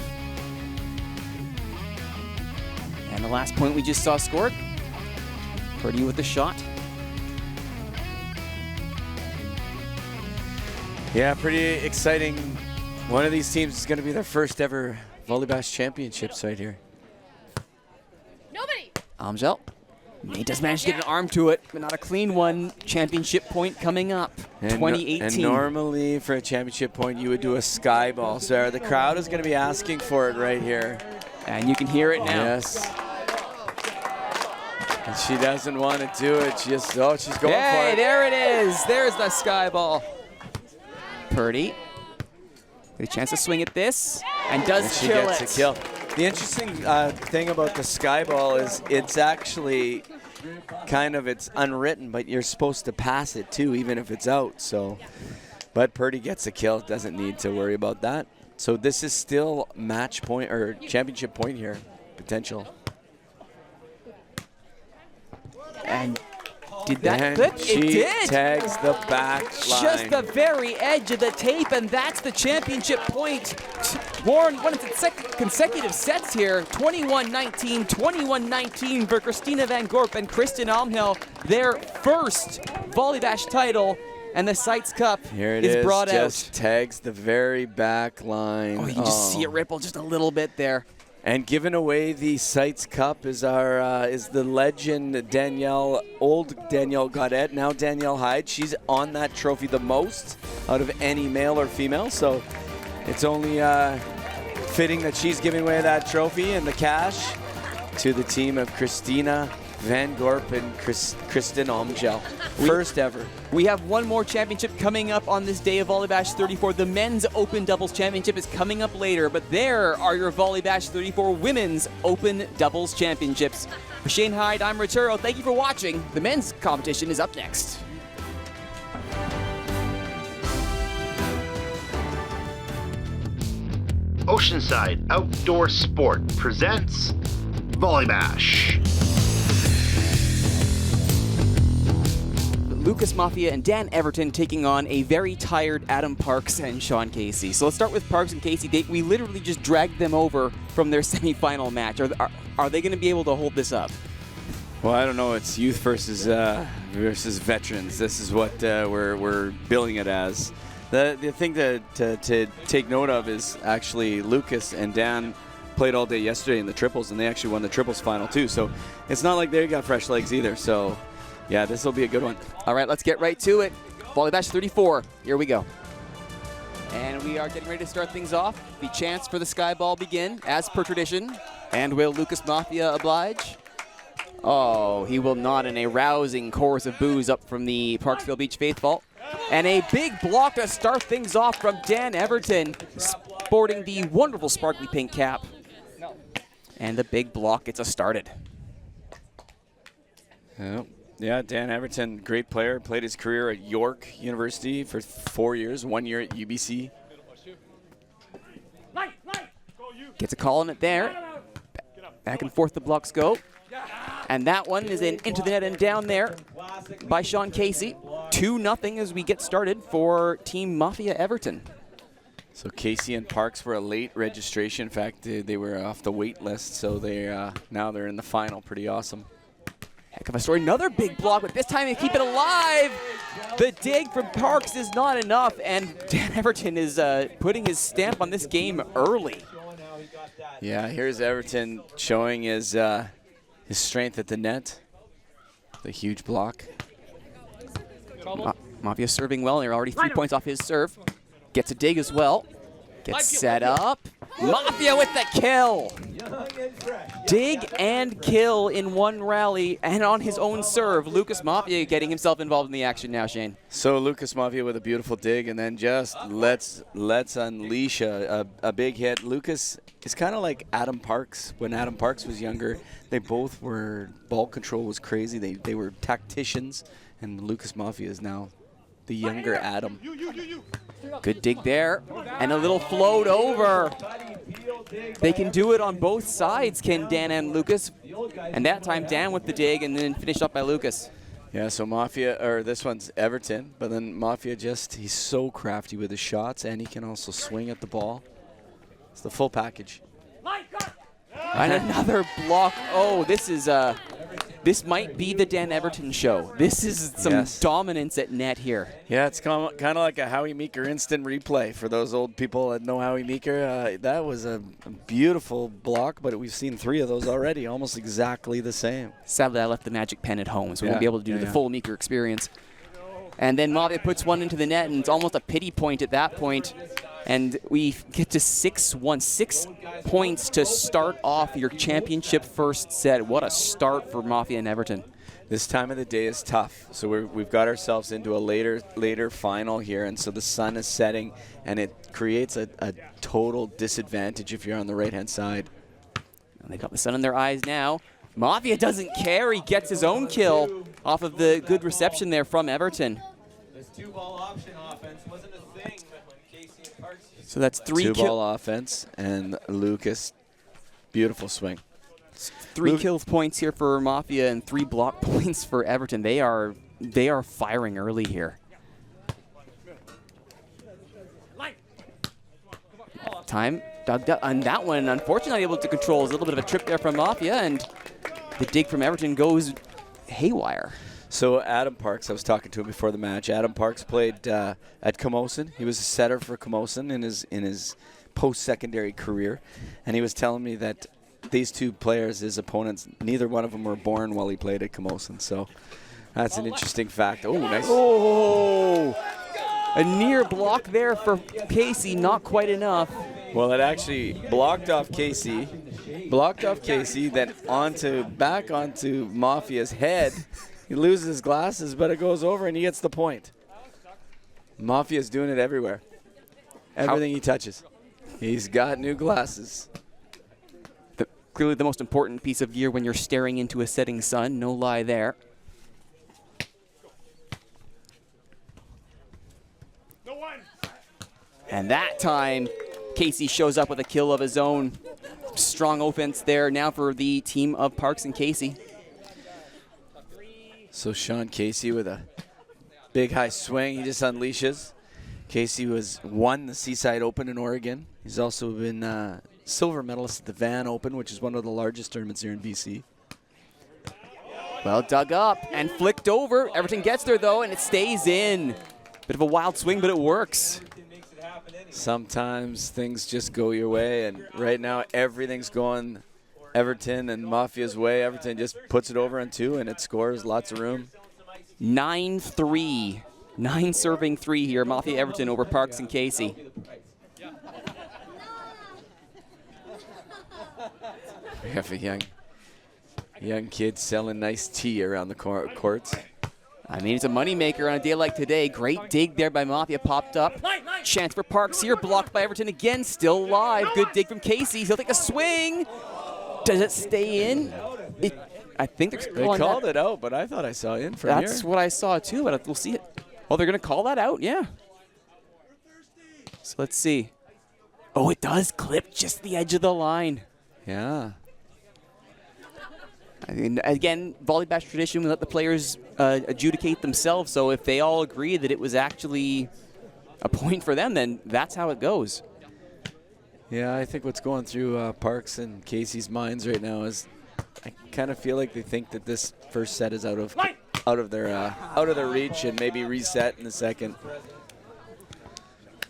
And the last point we just saw scored. Purdy with the shot. Yeah, pretty exciting. One of these teams is going to be their first ever VolleyBash championships right here. Amgel. May does manage to get an arm to it, but not a clean one. Championship point coming up, 2018. And normally for a championship point, you would do a sky ball. So the crowd is going to be asking for it right here. And you can hear it now. Yes. And she doesn't want to do it. She's going for it. Hey, there it is. There's the sky ball. Purdy. Get a chance to swing at this, and does she kill gets it. A kill. The interesting thing about the sky ball is it's actually kind of, it's unwritten, but you're supposed to pass it too, even if it's out. So, but Purdy gets a kill, doesn't need to worry about that. So this is still match point or championship point here, potential. And did that And clip? she It did. tags the back line. Just the very edge of the tape, and that's the championship point. Warren, what is it, consecutive sets here. 21-19, 21-19 for Christina Van Gorp and Kristen Almhill. Their first VolleyBash title, and the Sights Cup Here it is brought just out. tags the very back line. Oh, you can just see it ripple just a little bit there. And giving away the Sights Cup is our is the legend old Danielle Gaudette, now Danielle Hyde. She's on that trophy the most out of any male or female, so it's only fitting that she's giving away that trophy and the cash to the team of Christina Van Gorp and Kristen Almgel. First ever. We have one more championship coming up on this day of VolleyBash 34. The Men's Open Doubles Championship is coming up later, but there are your VolleyBash 34 Women's Open Doubles Championships. For Shane Hyde, I'm Roturo. Thank you for watching. The men's competition is up next. Oceanside Outdoor Sport presents VolleyBash. Lucas Mafia and Dan Everton taking on a very tired Adam Parks and Sean Casey. So let's start with Parks and Casey. We literally just dragged them over from their semifinal match. Are they going to be able to hold this up? Well, I don't know. It's youth versus veterans. This is what we're billing it as. The thing to take note of is actually Lucas and Dan played all day yesterday in the triples, and they actually won the triples final too. So it's not like they got fresh legs either. So yeah, this will be a good one. All right, let's get right to it. VolleyBash 34. Here we go. And we are getting ready to start things off. The chants for the sky ball begin, as per tradition. And will Lucas Mafia oblige? Oh, he will not, in a rousing chorus of boos up from the Parksville Beach faithful. And a big block to start things off from Dan Everton, sporting the wonderful sparkly pink cap. And the big block gets us started. Yeah, Dan Everton, great player, played his career at York University for 4 years, 1 year at UBC. Gets a call on it there. Back and forth the blocks go. And that one is into the net and down there by Sean Casey. 2-0 as we get started for Team Mafia Everton. So Casey and Parks were a late registration. In fact, they were off the wait list, so now they're in the final. Pretty awesome. Heck of a story. Another big block, but this time they keep it alive. The dig from Parks is not enough, and Dan Everton is putting his stamp on this game early. Yeah, here's Everton showing his strength at the net. The huge block. Mafia serving well. They're already 3 points off his serve. Gets a dig as well. Gets set up. Mafia with the kill. Dig and kill in one rally and on his own serve. Lucas Mafia getting himself involved in the action now, Shane. So Lucas Mafia with a beautiful dig, and then just let's unleash a big hit. Lucas is kind of like Adam Parks. When Adam Parks was younger, they both were, ball control was crazy. They were tacticians, and Lucas Mafia is now the younger Adam. Good dig there, and a little float over. They can do it on both sides, can Dan and Lucas. And that time, Dan with the dig, and then finished up by Lucas. Yeah, so Mafia, or this one's Everton, but then Mafia he's so crafty with his shots, and he can also swing at the ball. It's the full package. And another block. Oh, this might be the Dan Everton show. This is some dominance at net here. Yeah, it's kind of like a Howie Meeker instant replay for those old people that know Howie Meeker. That was a beautiful block, but we've seen 3 of those already, almost exactly the same. Sadly, I left the magic pen at home, so we won't be able to do the full Meeker experience. And then Mafia puts one into the net, and it's almost a pity point at that point. And we get to 6-1, 6 points to start off your championship first set. What a start for Mafia and Everton. This time of the day is tough, so we've got ourselves into a later final here, and so the sun is setting, and it creates a total disadvantage if you're on the right-hand side. And they got the sun in their eyes now. Mafia doesn't care. He gets his own kill off of the good reception there from Everton. This two-ball option offense wasn't a thing when Casey and Parks. So that's three Two-ball offense, and Lucas, beautiful swing. Three kill points here for Mafia and 3 block points for Everton. They are firing early here. Time dug up on that one. Unfortunately, not able to control. It was a little bit of a trip there from Mafia, and the dig from Everton goes haywire. So Adam Parks, I was talking to him before the match. Adam Parks played at Camosun. He was a setter for Camosun in his post-secondary career, and he was telling me that these two players, his opponents, neither one of them were born while he played at Camosun. So that's an interesting fact. Oh, nice. Oh, a near block there for Casey, not quite enough. Well, it actually blocked off Casey, then back onto Mafia's head. He loses his glasses, but it goes over and he gets the point. Mafia's doing it everywhere. Everything he touches. He's got new glasses. Clearly the most important piece of gear when you're staring into a setting sun. No lie there. And that time, Casey shows up with a kill of his own. Strong offense there now for the team of Parks and Casey. So Sean Casey with a big high swing. He just unleashes. Casey won the Seaside Open in Oregon. He's also been silver medalist at the Van Open, which is one of the largest tournaments here in BC. Well dug up and flicked over. Everton gets there though, and it stays in. Bit of a wild swing, but it works. Sometimes things just go your way, and right now everything's going Everton and Mafia's way. Everton just puts it over on 2, and it scores lots of room. 9-3. 9 serving 3 here. Mafia Everton over Parks and Casey. We have a young kid selling nice tea around the courts. I mean, it's a moneymaker on a day like today. Great dig there by Mafia, popped up. Chance for Parks here, blocked by Everton again, still live. Good dig from Casey, he'll take a swing. Does it stay in? I think they called it out, but I thought I saw in from here. That's what I saw too, but we'll see it. Oh, they're going to call that out, yeah. So let's see. Oh, it does clip just the edge of the line. Yeah. I mean, again, VolleyBash tradition, we let the players adjudicate themselves, so if they all agree that it was actually a point for them, then that's how it goes. Yeah, I think what's going through Parks and Casey's minds right now is I kind of feel like they think that this first set is out of their reach and maybe reset in the second.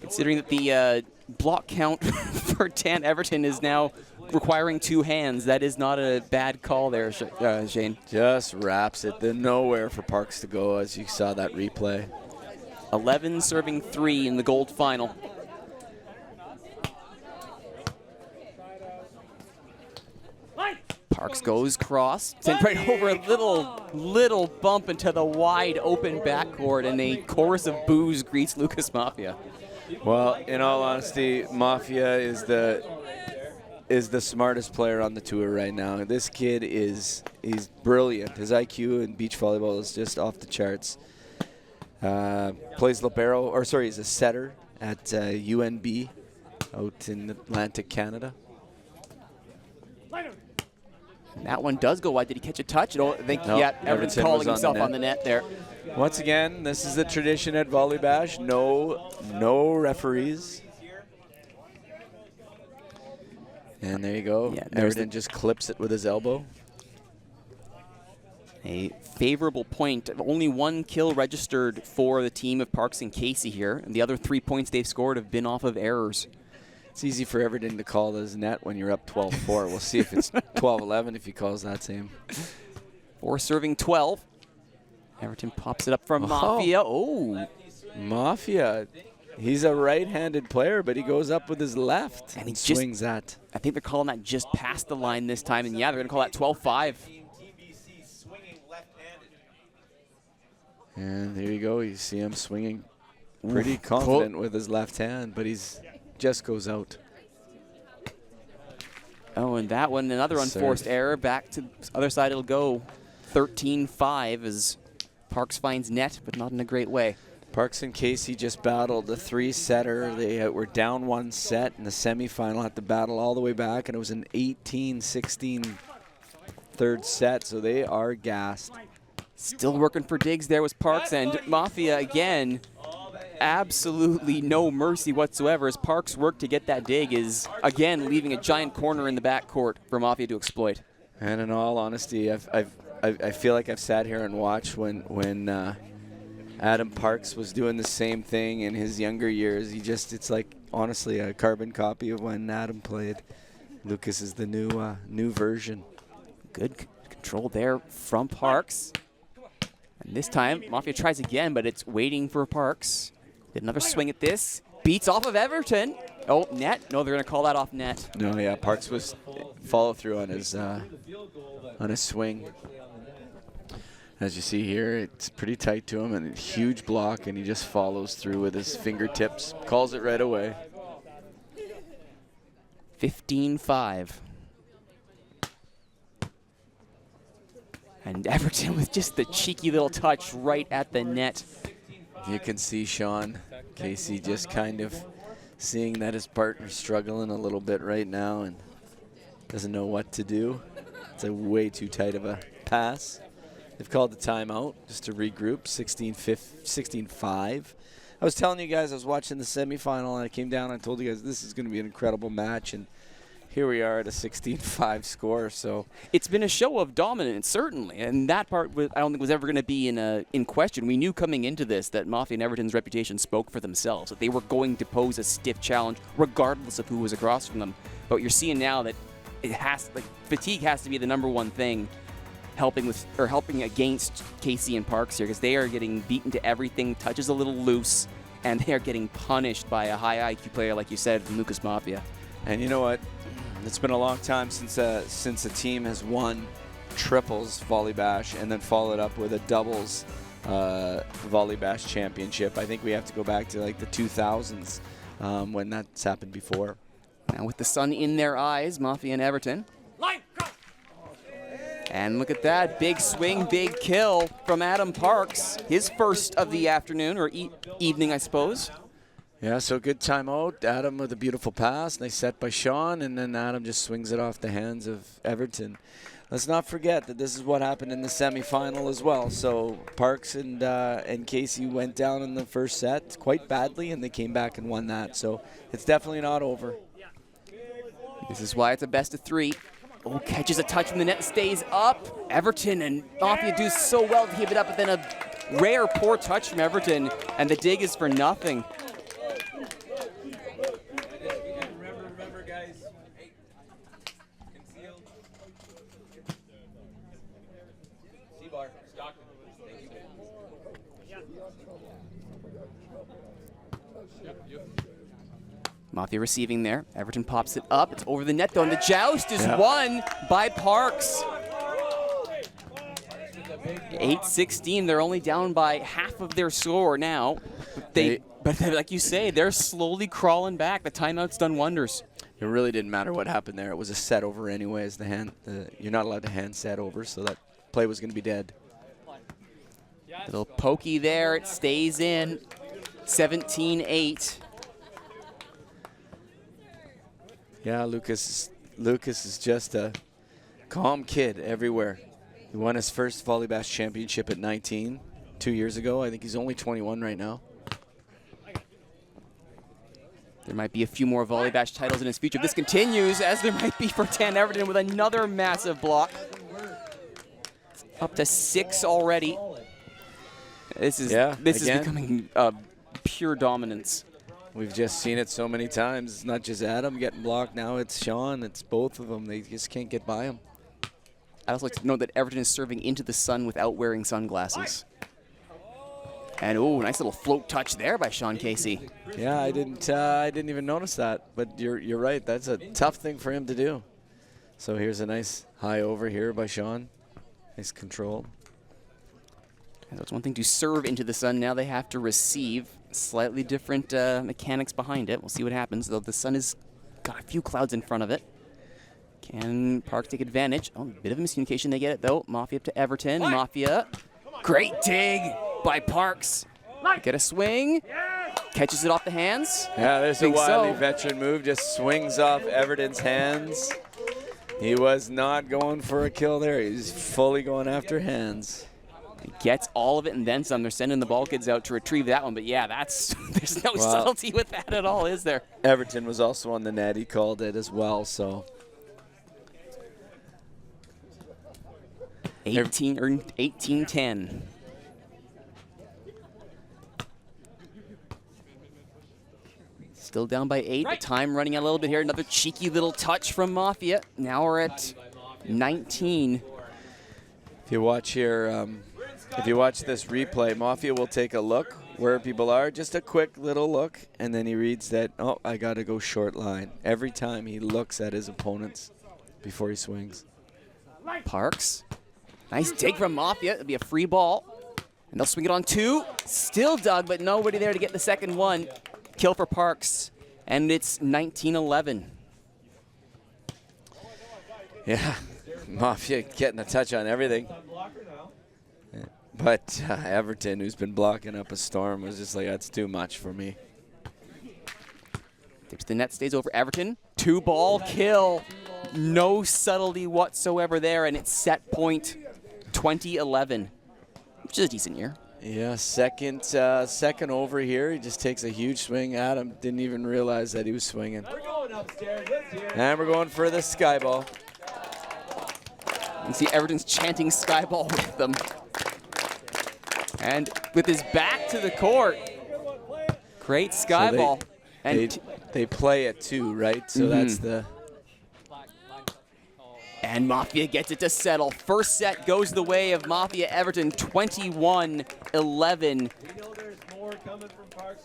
Considering that the block count for Dan Everton is now requiring 2 hands, that is not a bad call there, Shane. Just wraps it. There's nowhere for Parks to go, as you saw that replay. 11 serving 3 in the gold final. Parks goes cross, sent right over a little bump into the wide open backcourt, and a chorus of boos greets Lucas Mafia. Well, in all honesty, Mafia is the smartest player on the tour right now. This kid he's brilliant. His IQ in beach volleyball is just off the charts. Plays libero, or sorry, he's a setter at UNB out in Atlantic Canada. And that one does go wide. Did he catch a touch? I don't think yet. Everton's Everton calling was himself on the net there. Once again, this is the tradition at VolleyBash. No referees. And there you go. Yeah, Everton just clips it with his elbow. A favorable point. Only 1 kill registered for the team of Parks and Casey here, and the other 3 points they've scored have been off of errors. It's easy for Everton to call his net when you're up 12-4. We'll see if it's 12-11 if he calls that same. 4 serving 12. Everton pops it up from Mafia. Oh. Mafia. He's a right-handed player, but he goes up with his left and he swings that. I think they're calling that just past the line this time, and yeah, they're going to call that 12-5. And there you go. You see him swinging pretty confident with his left hand, but he's just goes out. Oh, and that one, another unforced error. Back to the other side it'll go. 13-5 as Parks finds net, but not in a great way. Parks and Casey just battled a 3-setter. They were down 1 set in the semifinal, had to battle all the way back, and it was an 18-16 third set, so they are gassed. Still working for digs there was Parks, and Mafia again, absolutely no mercy whatsoever as Parks' work to get that dig is, again, leaving a giant corner in the backcourt for Mafia to exploit. And in all honesty, I feel like I've sat here and watched when Adam Parks was doing the same thing in his younger years. It's like, honestly, a carbon copy of when Adam played. Lucas is the new version. Good control there from Parks. And this time, Mafia tries again, but it's waiting for Parks. Get another swing at this. Beats off of Everton. Oh, net. No, they're going to call that off net. No, yeah, Parks was follow through on his swing. As you see here, it's pretty tight to him and a huge block, and he just follows through with his fingertips. Calls it right away. 15-5. And Everton with just the cheeky little touch right at the net. You can see Sean Casey just kind of seeing that his partner's struggling a little bit right now and doesn't know what to do. It's a way too tight of a pass. They've called the timeout just to regroup, 16-5. I was telling you guys I was watching the semifinal, and I came down and I told you guys this is going to be an incredible match, and here we are at a 16-5 score. So it's been a show of dominance, certainly, and that part I don't think was ever going to be in question. We knew coming into this that Mafia and Everton's reputation spoke for themselves, that they were going to pose a stiff challenge regardless of who was across from them. But you're seeing now that fatigue has to be the number one thing helping against Casey and Parks here, because they are getting beaten to everything, touches a little loose, and they are getting punished by a high IQ player, like you said, from Lucas Mafia. And you know what? It's been a long time since a team has won triples VolleyBash and then followed up with a doubles VolleyBash championship. I think we have to go back to like the 2000s when that's happened before. Now with the sun in their eyes, Mafia and Everton. And look at that, big swing, big kill from Adam Parks. His first of the afternoon, or evening, I suppose. Yeah, so good timeout. Adam with a beautiful pass. Nice set by Sean, and then Adam just swings it off the hands of Everton. Let's not forget that this is what happened in the semifinal as well. So Parks and Casey went down in the first set quite badly, and they came back and won that. So it's definitely not over. This is why it's a best of three. Oh, catches a touch from the net, stays up. Everton and Mafia do so well to keep it up, but then a rare poor touch from Everton, and the dig is for nothing. Remember, guys. Hey, concealed. C-bar, Stockton. Thank you. Mafia receiving there. Everton pops it up. It's over the net, though, and the joust is won by Parks. 8-16. They're only down by half of their score now. But like you say, they're slowly crawling back. The timeout's done wonders. It really didn't matter what happened there. It was a set over anyways. You're not allowed to hand set over, so that play was going to be dead. Little pokey there. It stays in. 17-8. Yeah, Lucas is just a calm kid everywhere. He won his first VolleyBash championship at 19 2 years ago. I think he's only 21 right now. There might be a few more VolleyBash titles in his future. This continues, as there might be for Dan Everton with another massive block. Up to 6 already. This is becoming pure dominance. We've just seen it so many times. It's not just Adam getting blocked. Now it's Sean. It's both of them. They just can't get by him. I also like to know that Everton is serving into the sun without wearing sunglasses. And nice little float touch there by Sean Casey. Yeah, I didn't even notice that. But you're right. That's a tough thing for him to do. So here's a nice high over here by Sean. Nice control. And so it's one thing to serve into the sun. Now they have to receive. Slightly different mechanics behind it. We'll see what happens, though the sun has got a few clouds in front of it. Can Parks take advantage? Oh, a bit of a miscommunication. They get it, though. Mafia up to Everton. Mafia. Great dig by Parks. Get a swing. Catches it off the hands. Yeah, there's a Think wily so. veteran move. Just swings off Everton's hands. He was not going for a kill there. He's fully going after hands. Gets all of it and then some. They're sending the ball kids out to retrieve that one. But yeah, that's there's no subtlety with that at all, is there? Everton was also on the net. He called it as well, so. 18-10. Still down by 8. The time running out a little bit here. Another cheeky little touch from Mafia. Now we're at 19. If you watch here, if you watch this replay, Mafia will take a look where people are, just a quick little look, and then he reads that, oh, I got to go short line. Every time he looks at his opponents before he swings. Parks. Nice dig from Mafia. It'll be a free ball. And they'll swing it on 2. Still dug, but nobody there to get the second one. Kill for Parks. And it's 19-11. Yeah, Mafia getting a touch on everything. But Everton, who's been blocking up a storm, was just like, that's too much for me. Tips the net, stays over Everton. 2-ball kill. No subtlety whatsoever there, and it's set point 2011, which is a decent year. Yeah, second over here. He just takes a huge swing. Adam didn't even realize that he was swinging. We're going upstairs. Let's hear it. And we're going for the sky ball. You can see Everton's chanting sky ball with them. And with his back to the court, great sky So ball. And they play it too, right? So that's the... And Mafia gets it to settle. First set goes the way of Mafia Everton, 21-11.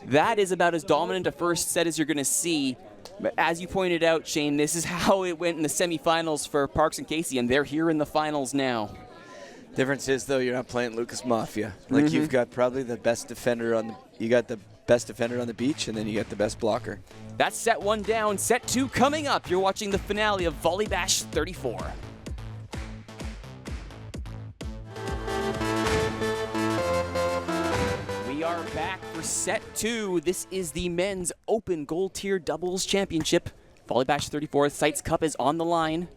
That is about as dominant a first set as you're going to see. But as you pointed out, Shane, this is how it went in the semifinals for Parks and Casey, and they're here in the finals now. Difference is, though, you're not playing Lucas Mafia. Like, you've got probably the best defender on the... You got the best defender on the beach, and then you got the best blocker. That's set 1 down. Set 2 coming up. You're watching the finale of VolleyBash 34. We are back for set 2. This is the men's open gold tier doubles championship. VolleyBash 34 Sites Cup is on the line.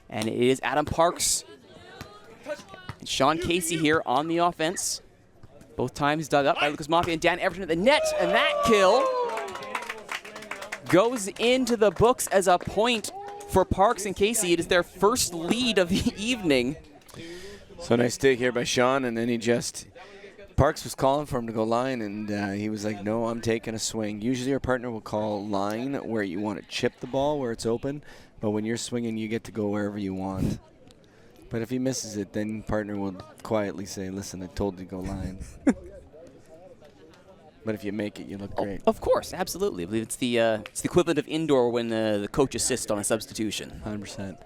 And it is Adam Parks and Sean Casey here on the offense. Both times dug up by Lucas Mafia and Dan Everton at the net, and that kill goes into the books as a point for Parks and Casey. It is their first lead of the evening. So nice dig here by Sean, and then he just... Parks was calling for him to go line, and he was like, no, I'm taking a swing. Usually your partner will call line where you want to chip the ball, where it's open, but when you're swinging, you get to go wherever you want. But if he misses it, then partner will quietly say, listen, I told you to go line. But if you make it, you look great. Of course, absolutely. I believe it's the equivalent of indoor when the coach assists on a substitution. 100%.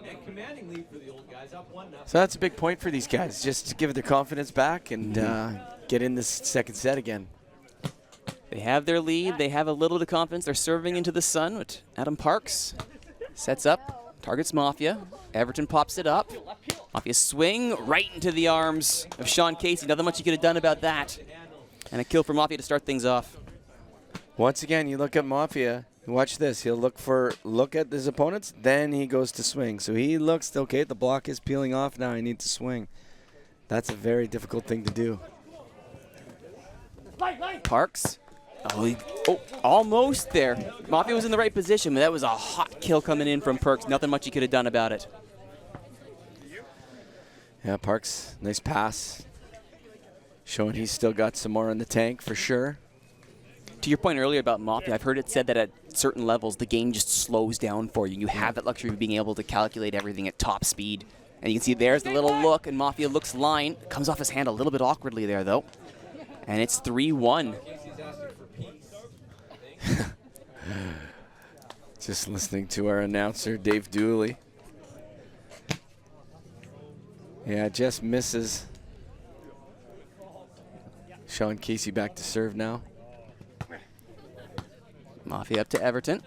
And commanding lead for the old guys, up 1-0. So that's a big point for these guys, just to give their confidence back and get in this second set again. They have their lead. They have a little bit of confidence. They're serving into the sun. With Adam Parks sets up. Targets Mafia. Everton pops it up. Mafia swing right into the arms of Sean Casey. Nothing much he could have done about that. And a kill for Mafia to start things off. Once again, you look at Mafia. Watch this. He'll look at his opponents, then he goes to swing. So he looks, okay, the block is peeling off now. I need to swing. That's a very difficult thing to do. Parks. Oh, almost there. Mafia was in the right position, but that was a hot kill coming in from Parks. Nothing much he could have done about it. Yeah, Parks, nice pass. Showing he's still got some more in the tank for sure. To your point earlier about Mafia, I've heard it said that at certain levels, the game just slows down for you. You have that luxury of being able to calculate everything at top speed. And you can see there's the little look, and Mafia looks line. Comes off his hand a little bit awkwardly there, though. And it's 3-1. Just listening to our announcer, Dave Dooley. Yeah, just misses. Sean Casey back to serve now. Mafia up to Everton.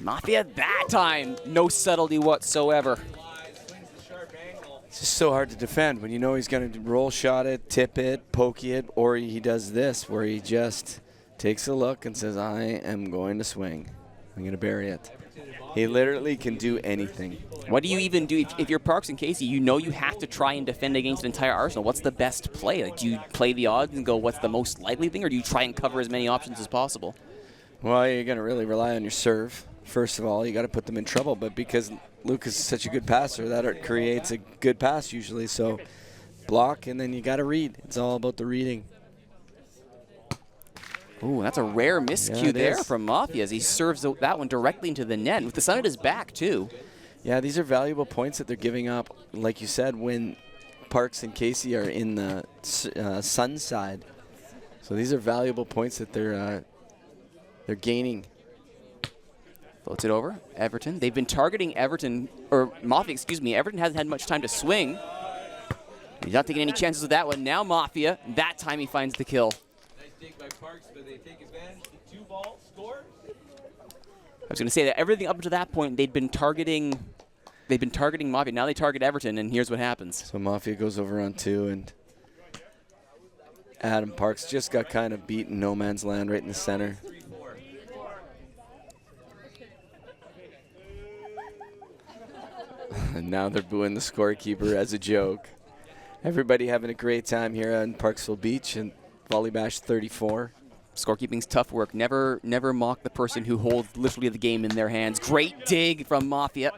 Mafia that time, no subtlety whatsoever. It's just so hard to defend when you know he's going to roll shot it, tip it, poke it, or he does this where he just takes a look and says, I am going to swing. I'm going to bury it. He literally can do anything. What do you even do if you're Parks and Casey? You know you have to try and defend against an entire arsenal. What's the best play? Like, do you play the odds and go, what's the most likely thing, or do you try and cover as many options as possible? Well, you're going to really rely on your serve. First of all, you got to put them in trouble, but because Lucas is such a good passer, that creates a good pass usually. So block, and then you got to read. It's all about the reading. Ooh, that's a rare miscue there from Mafia as he serves that one directly into the net with the sun at his back, too. Yeah, these are valuable points that they're giving up, like you said, when Parks and Casey are in the sun side. So these are valuable points that they're gaining. Floats it over. Everton. They've been targeting Everton, or Mafia, excuse me. Everton hasn't had much time to swing. He's not taking any chances with that one. Now Mafia. That time he finds the kill. Nice dig by Parks, but they take advantage. 2-ball score. I was going to say that everything up to that point they've been targeting Mafia. Now they target Everton, and here's what happens. So Mafia goes over on 2, and Adam Parks just got kind of beaten no man's land right in the center. And now they're booing the scorekeeper as a joke. Everybody having a great time here on Parksville Beach and VolleyBash 34. Scorekeeping's tough work. Never mock the person who holds literally the game in their hands. Great dig from Mafia.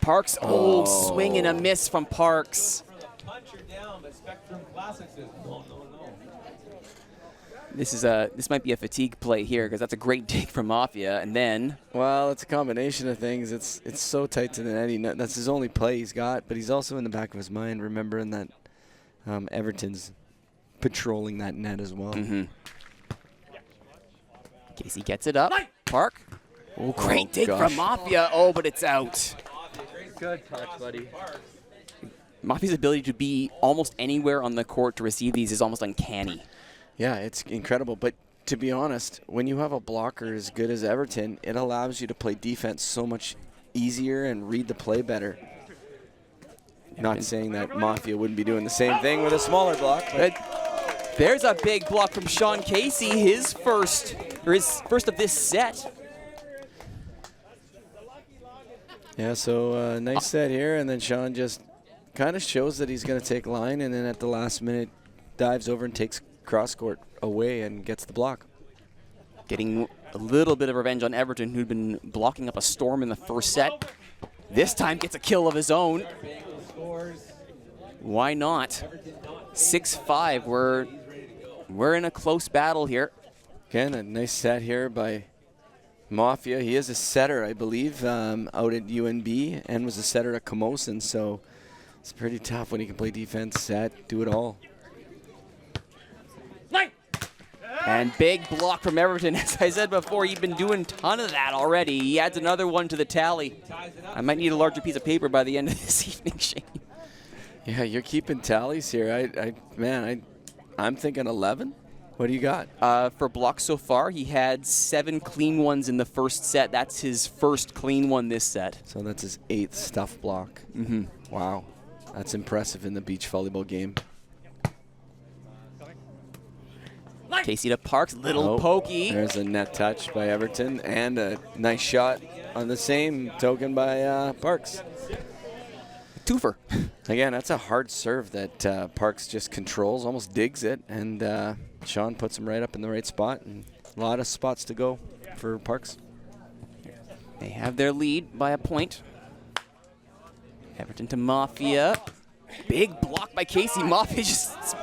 Parks, swing and a miss from Parks. This might be a fatigue play here because that's a great dig from Mafia, and then. Well, it's a combination of things. It's so tight to the net. That's his only play he's got, but he's also in the back of his mind remembering that Everton's patrolling that net as well. Casey gets it up. Park. Oh, great dig from Mafia. Oh, but it's out. Good touch, buddy. Mafia's ability to be almost anywhere on the court to receive these is almost uncanny. Yeah, it's incredible. But to be honest, when you have a blocker as good as Everton, it allows you to play defense so much easier and read the play better. Not saying that Mafia wouldn't be doing the same thing with a smaller block. But there's a big block from Sean Casey, his first of this set. Yeah, so nice set here, and then Sean just kind of shows that he's going to take line, and then at the last minute dives over and takes cross court away and gets the block. Getting a little bit of revenge on Everton, who'd been blocking up a storm in the first set. This time gets a kill of his own. Why not? 6-5. We're in a close battle here. Again, a nice set here by Mafia. He is a setter, I believe, out at UNB, and was a setter at Camosun, so it's pretty tough when he can play defense, set, do it all. And big block from Everton. As I said before, he'd been doing a ton of that already. He adds another one to the tally. I might need a larger piece of paper by the end of this evening, Shane. Yeah, you're keeping tallies here. I'm thinking 11. What do you got? For blocks so far, he had 7 clean ones in the first set. That's his first clean one this set. So that's his 8th stuff block. Wow. That's impressive in the beach volleyball game. Casey to Parks, little pokey. There's a net touch by Everton and a nice shot on the same token by Parks. Twofer. Again, that's a hard serve that Parks just controls, almost digs it, and Sean puts him right up in the right spot, and a lot of spots to go for Parks. They have their lead by a point. Everton to Mafia. Big block by Casey. Mafia just, it's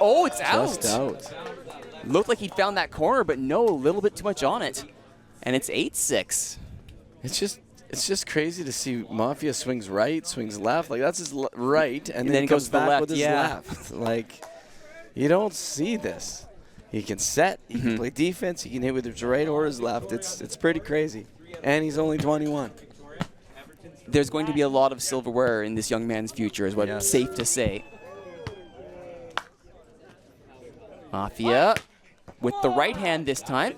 out. Just out. Looked like he'd found that corner, but no, a little bit too much on it. And it's 8-6. It's just crazy to see Mafia swings right, swings left. Like, that's his right, and then he comes back with his left. Like, you don't see this. He can set, he can play defense, he can hit with his right or his left. It's pretty crazy. And he's only 21. There's going to be a lot of silverware in this young man's future, is what's safe to say. Mafia with the right hand this time.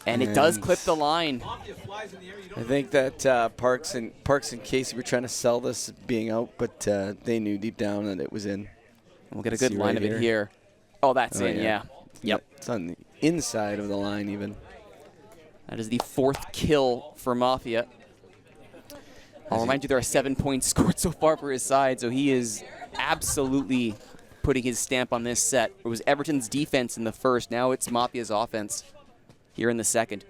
And it does clip the line. I think that Parks and Casey were trying to sell this being out, but they knew deep down that it was in. We'll get a good line of it here. Oh, that's in, yeah. Yep. It's on the inside of the line even. That is the 4th kill for Mafia. I'll remind you there are 7 points scored so far for his side, so he is absolutely putting his stamp on this set. It was Everton's defense in the first. Now it's Mafia's offense here in the second.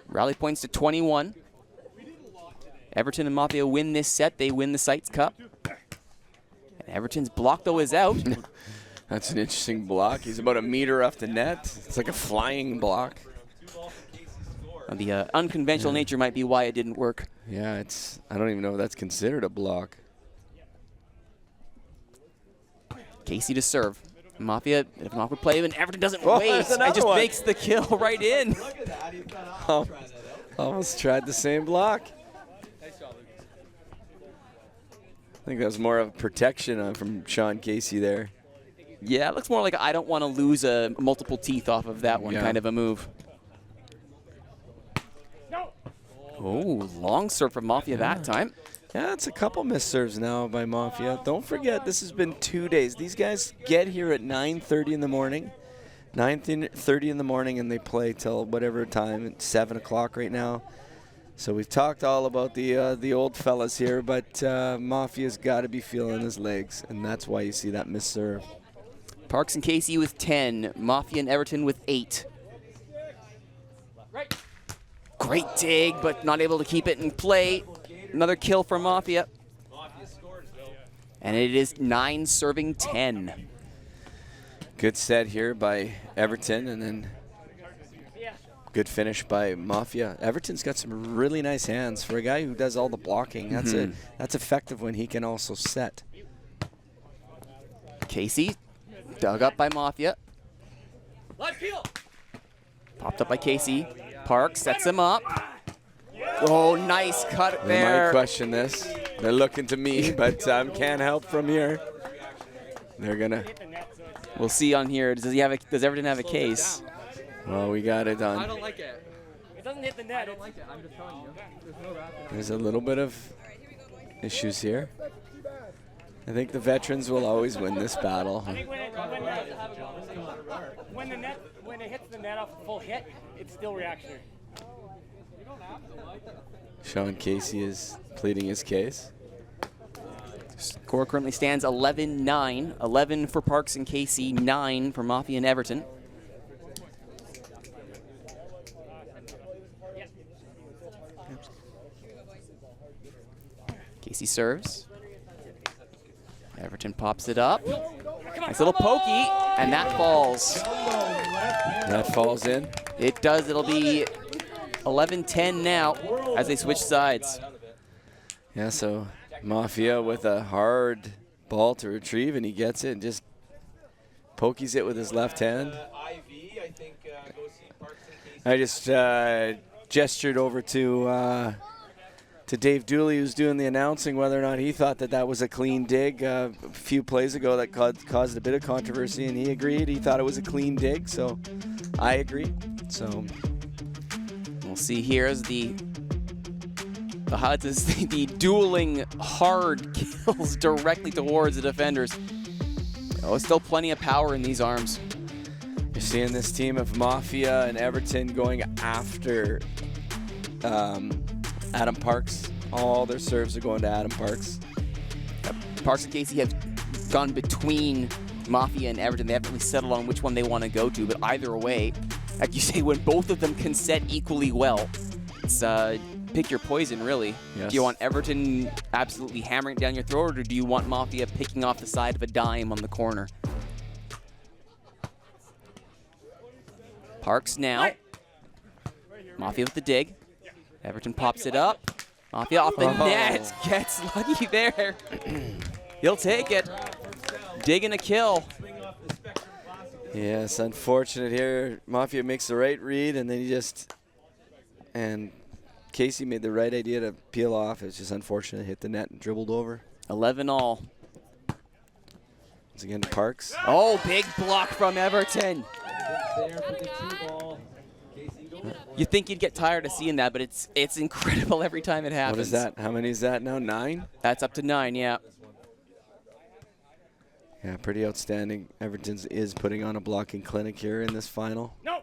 Rally points to 21. Everton and Mafia win this set. They win the Sites Cup. And Everton's block, though, is out. That's an interesting block. He's about a meter off the net. It's like a flying block. The unconventional nature might be why it didn't work. Yeah, I don't even know if that's considered a block. Casey to serve. Mafia, if Mafia would play, and Everton doesn't waste. It just makes the kill right in. Almost tried the same block. I think that was more of protection from Sean Casey there. Yeah, it looks more like I don't want to lose multiple teeth off of that one kind of a move. Oh, long serve from Mafia that time. Yeah, it's a couple missed serves now by Mafia. Don't forget, this has been 2 days. These guys get here at 9:30 in the morning. 9:30 in the morning, and they play till whatever time, it's 7 o'clock right now. So we've talked all about the old fellas here, but Mafia's got to be feeling his legs, and that's why you see that missed serve. Parks and Casey with 10. Mafia and Everton with 8. Great dig, but not able to keep it in play. Another kill for Mafia. And it is 9 serving 10. Good set here by Everton, and then good finish by Mafia. Everton's got some really nice hands for a guy who does all the blocking. That's effective when he can also set. Casey dug up by Mafia. Popped up by Casey. Parks sets him up. Oh, nice cut They there. might question this. They're looking to me, but can't help from here. They're gonna. We'll see on here. Does Everton have a case? Well, we got it on. I don't like it. It doesn't hit the net. I don't like it. I'm just telling you. There's no wrap. There's a little bit of issues here. I think the veterans will always win this battle. I think when it hits the net off a full hit, it's still reactionary. Sean Casey is pleading his case. Score currently stands 11-9. 11 for Parks and Casey, 9 for Mafia and Everton. Casey serves. Everton pops it up. Nice little pokey, and that falls. That falls in. It does. It'll be 11-10 now as they switch sides. Yeah, so Mafia with a hard ball to retrieve, and he gets it and just pokies it with his left hand. I just gestured over to Dave Dooley, who's doing the announcing, whether or not he thought that was a clean dig a few plays ago that caused a bit of controversy, and he agreed. He thought it was a clean dig, so I agree. So we'll see here as the highlights is the dueling hard kills directly towards the defenders. Oh, still plenty of power in these arms. You're seeing this team of Mafia and Everton going after Adam Parks. All their serves are going to Adam Parks. Parks and Casey have gone between Mafia and Everton. They haven't really settled on which one they want to go to, but either way, like you say, when both of them can set equally well, it's pick your poison, really. Yes. Do you want Everton absolutely hammering it down your throat, or do you want Mafia picking off the side of a dime on the corner? Parks now. Mafia with the dig. Everton pops it up. Mafia off the net. Gets lucky there. He'll take it. Digging a kill. Yes, unfortunate here. Mafia makes the right read, and then and Casey made the right idea to peel off. It's just unfortunate. Hit the net and dribbled over. 11 all. Once again, Parks. Oh, big block from Everton. There for the 2 ball. You think you'd get tired of seeing that, but it's incredible every time it happens. What is that? How many is that now? 9? That's up to 9, yeah. Yeah, pretty outstanding. Everton is putting on a blocking clinic here in this final. No.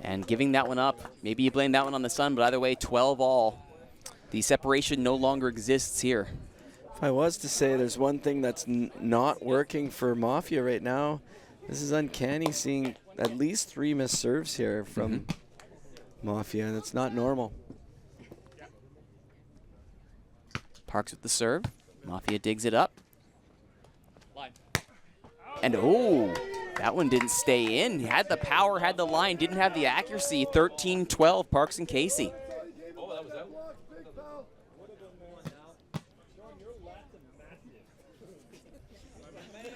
And giving that one up. Maybe you blame that one on the sun, but either way, 12 all. The separation no longer exists here. If I was to say there's one thing that's not working for Mafia right now, this is uncanny seeing at least 3 missed serves here from Mafia, and it's not normal. Parks with the serve. Mafia digs it up. And oh, that one didn't stay in. He had the power, had the line, didn't have the accuracy. 13-12, Parks and Casey.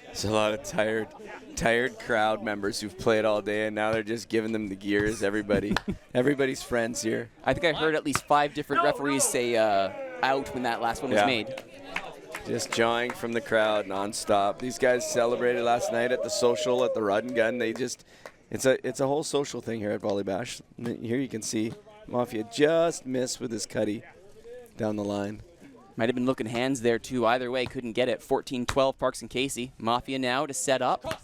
There's a lot of tired crowd members who've played all day, and now they're just giving them the gears. Everybody's friends here. I think I heard at least 5 different referees say out when that last one was made. Just jawing from the crowd nonstop. These guys celebrated last night at the social at the Rud and Gun. It's a whole social thing here at VolleyBash. Here you can see Mafia just missed with his cutty down the line. Might have been looking hands there too. Either way, couldn't get it. 14-12, Parks and Casey. Mafia now to set up.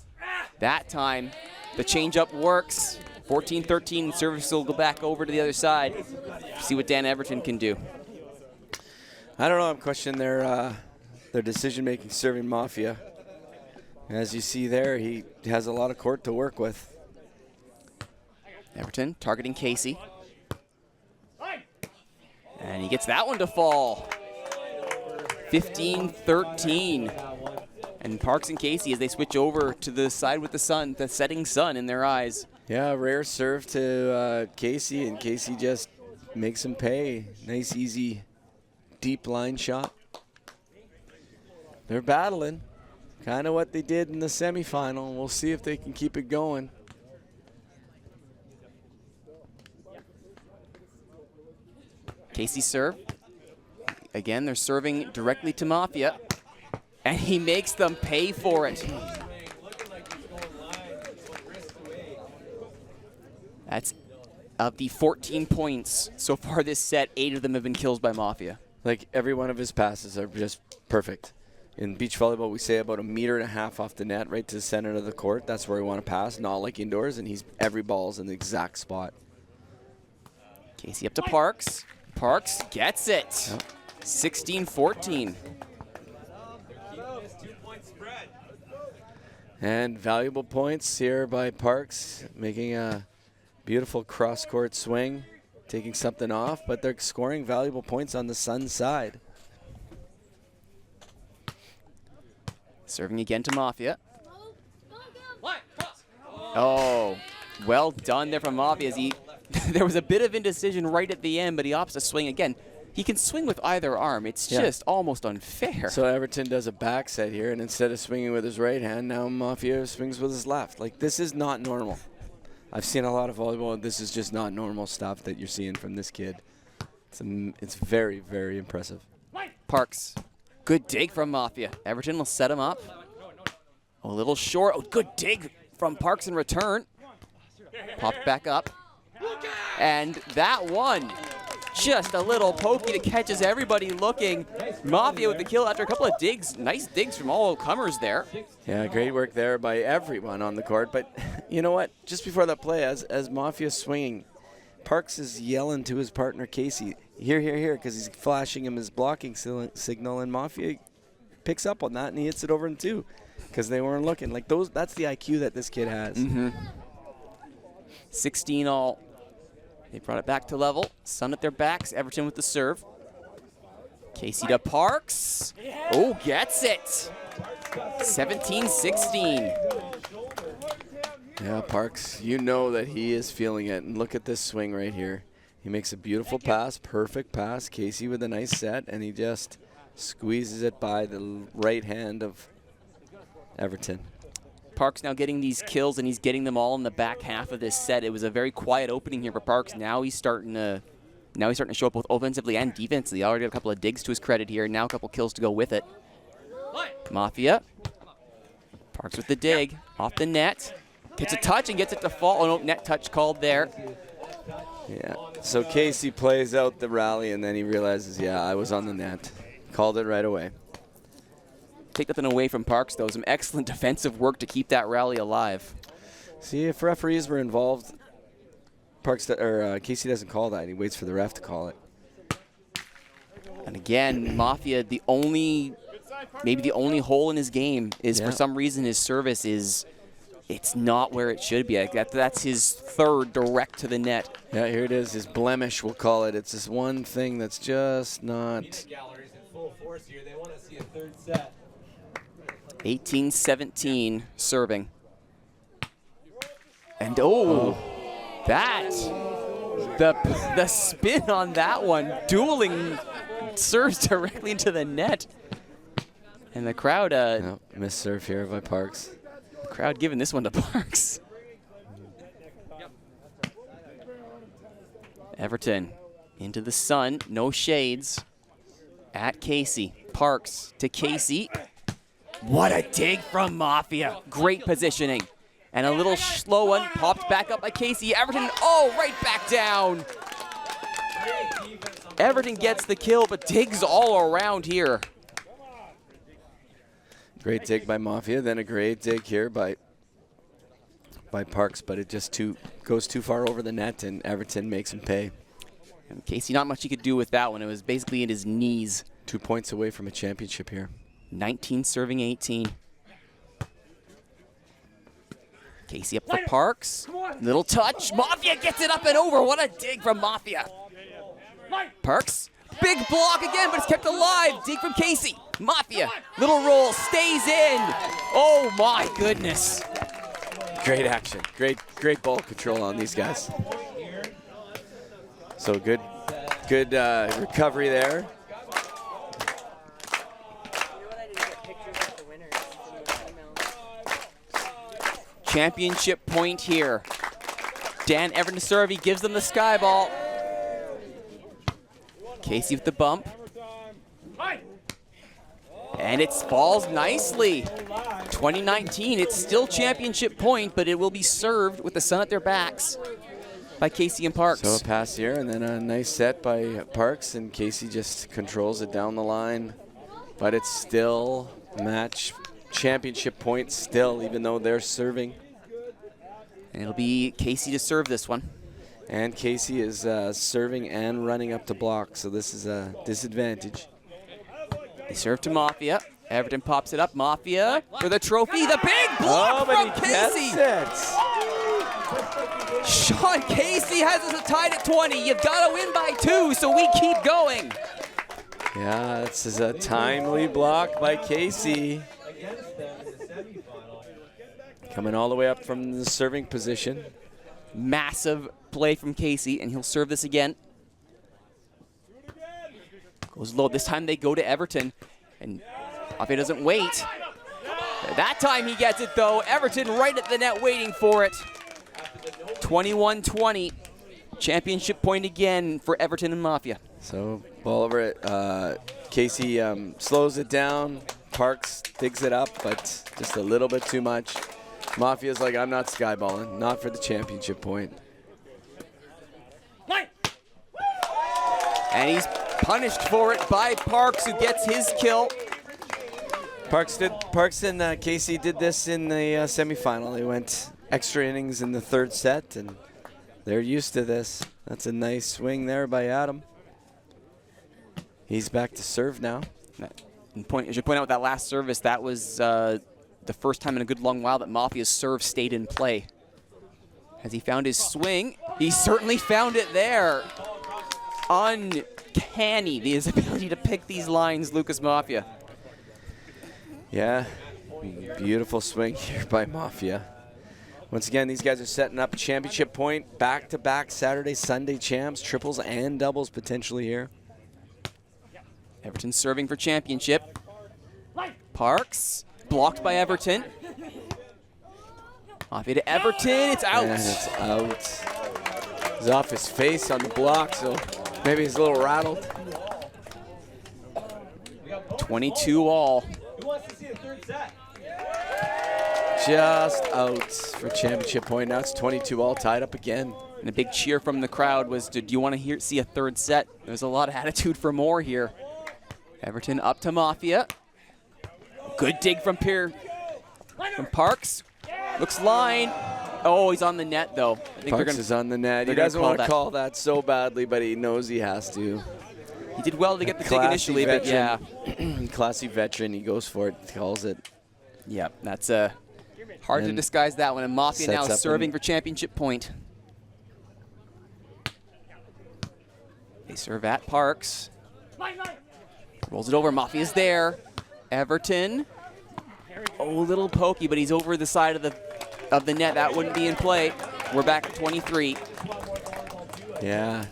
That time, the changeup works. 14-13, service will go back over to the other side. See what Dan Everton can do. I don't know. I'm questioning their decision-making serving Mafia. As you see there, he has a lot of court to work with. Everton targeting Casey. And he gets that one to fall. 15-13. And Parks and Casey, as they switch over to the side with the sun, the setting sun in their eyes. Yeah, rare serve to Casey, and Casey just makes him pay. Nice, easy, deep line shot. They're battling, kind of what they did in the semifinal. We'll see if they can keep it going. Casey serve. Again, they're serving directly to Mafia, and he makes them pay for it. That's of the 14 points so far this set, 8 of them have been kills by Mafia. Like, every one of his passes are just perfect. In beach volleyball, we say about 1.5 meters off the net, right to the center of the court. That's where we want to pass, not like indoors, and every ball's in the exact spot. Casey up to Parks. Parks gets it. Yep. 16-14. And valuable points here by Parks, making a beautiful cross-court swing, taking something off, but they're scoring valuable points on the Sun side. Serving again to Mafia. Oh, well done there from Mafia. As there was a bit of indecision right at the end, but he opts to swing again. He can swing with either arm. It's just almost unfair. So Everton does a back set here, and instead of swinging with his right hand, now Mafia swings with his left. Like, this is not normal. I've seen a lot of volleyball, and this is just not normal stuff that you're seeing from this kid. It's very, very impressive. Parks, good dig from Mafia. Everton will set him up. A little short. Oh, good dig from Parks in return. Popped back up. And that one, just a little pokey that catches everybody looking. Mafia with the kill after a couple of digs. Nice digs from all comers there. Yeah, great work there by everyone on the court. But you know what? Just before that play, as Mafia's swinging, Parks is yelling to his partner, Casey, here, because he's flashing him his blocking signal, and Mafia picks up on that, and he hits it over in 2 because they weren't looking. Like, that's the IQ that this kid has. 16 all. They brought it back to level. Sun at their backs. Everton with the serve. Casey to Parks. Oh, gets it. 17-16. Yeah, Parks, you know that he is feeling it. And look at this swing right here. He makes a beautiful pass, perfect pass. Casey with a nice set, and he just squeezes it by the right hand of Everton. Parks now getting these kills, and he's getting them all in the back half of this set. It was a very quiet opening here for Parks. Now he's starting to show up both offensively and defensively. He already got a couple of digs to his credit here, and now a couple kills to go with it. Mafia. Parks with the dig. Off the net. Gets a touch and gets it to fall. Oh, no, net touch called there. Yeah, so Casey plays out the rally, and then he realizes, yeah, I was on the net. Called it right away. Take nothing away from Parks, though. Some excellent defensive work to keep that rally alive. See, if referees were involved, Casey doesn't call that. He waits for the ref to call it. And again, Mafia, maybe the only hole in his game is for some reason his service it's not where it should be. Like that's his third direct to the net. Yeah, here it is, his blemish, we'll call it. It's this one thing that's just not. Galleries in full force here. They want to see a third set. 18-17 serving. And the spin on that one, dueling serves directly into the net. And the crowd, No, missed serve here by Parks. the crowd giving this one to Parks. Everton into the sun, no shades. At Casey, Parks to Casey. What a dig from Mafia. Great positioning. And a little slow one popped back up by Casey. Everton, right back down. Everton gets the kill, but digs all around here. Great dig by Mafia, then a great dig here by Parks, but it just goes too far over the net, and Everton makes him pay. And Casey, not much he could do with that one. It was basically in his knees. 2 points away from a championship here. 19 serving 18. Casey up for Parks. Little touch. Mafia gets it up and over. What a dig from Mafia. Parks. Big block again, but it's kept alive. Dig from Casey. Mafia. Little roll. Stays in. Oh, my goodness. Great action. Great ball control on these guys. So good recovery there. Championship point here. Dan Everton to serve. He gives them the sky ball. Casey with the bump. And it falls nicely. 2019, it's still championship point, but it will be served with the sun at their backs by Casey and Parks. So a pass here, and then a nice set by Parks, and Casey just controls it down the line. But it's still match championship point still, even though they're serving. And it'll be Casey to serve this one. And Casey is serving and running up to block, so this is a disadvantage. They serve to Mafia. Everton pops it up. Mafia for the trophy. The big block from Casey. Sean Casey has us tied at 20. You've got to win by 2, so we keep going. Yeah, this is a timely block by Casey. Coming all the way up from the serving position. Massive play from Casey, and he'll serve this again. Goes low. This time they go to Everton, and Mafia doesn't wait. That time he gets it, though. Everton right at the net waiting for it. 21-20. Championship point again for Everton and Mafia. So ball over it. Casey slows it down. Parks digs it up, but just a little bit too much. Mafia's like, I'm not skyballing. Not for the championship point. And he's punished for it by Parks, who gets his kill. Parks and Casey did this in the semifinal. They went extra innings in the third set, and they're used to this. That's a nice swing there by Adam. He's back to serve now. I should point out with that last service, that was the first time in a good long while that Mafia's serve stayed in play. Has he found his swing? He certainly found it there. Uncanny, his ability to pick these lines, Lucas Mafia. Yeah, beautiful swing here by Mafia. Once again, these guys are setting up a championship point, back-to-back Saturday, Sunday champs, triples and doubles potentially here. Everton serving for championship. Parks, blocked by Everton. Mafia to Everton, it's out. And it's out. He's off his face on the block, so maybe he's a little rattled. 22 all. Who wants to see a third set? Just out for championship point. Now it's 22 all, tied up again. And a big cheer from the crowd was, do you want to see a third set? There's a lot of attitude for more here. Everton up to Mafia. Good dig from Parks. Looks line. Oh, he's on the net, though. I think Parks is on the net. He doesn't want to call that so badly, but he knows he has to. He did well to get the dig initially, but yeah. Classy veteran, he goes for it, calls it. Yeah, that's hard to disguise that one. And Mafia now serving for championship point. They serve at Parks. Rolls it over. Mafia's there. Everton. Oh, little pokey, but he's over the side of the net. That wouldn't be in play. We're back at 23. Yeah.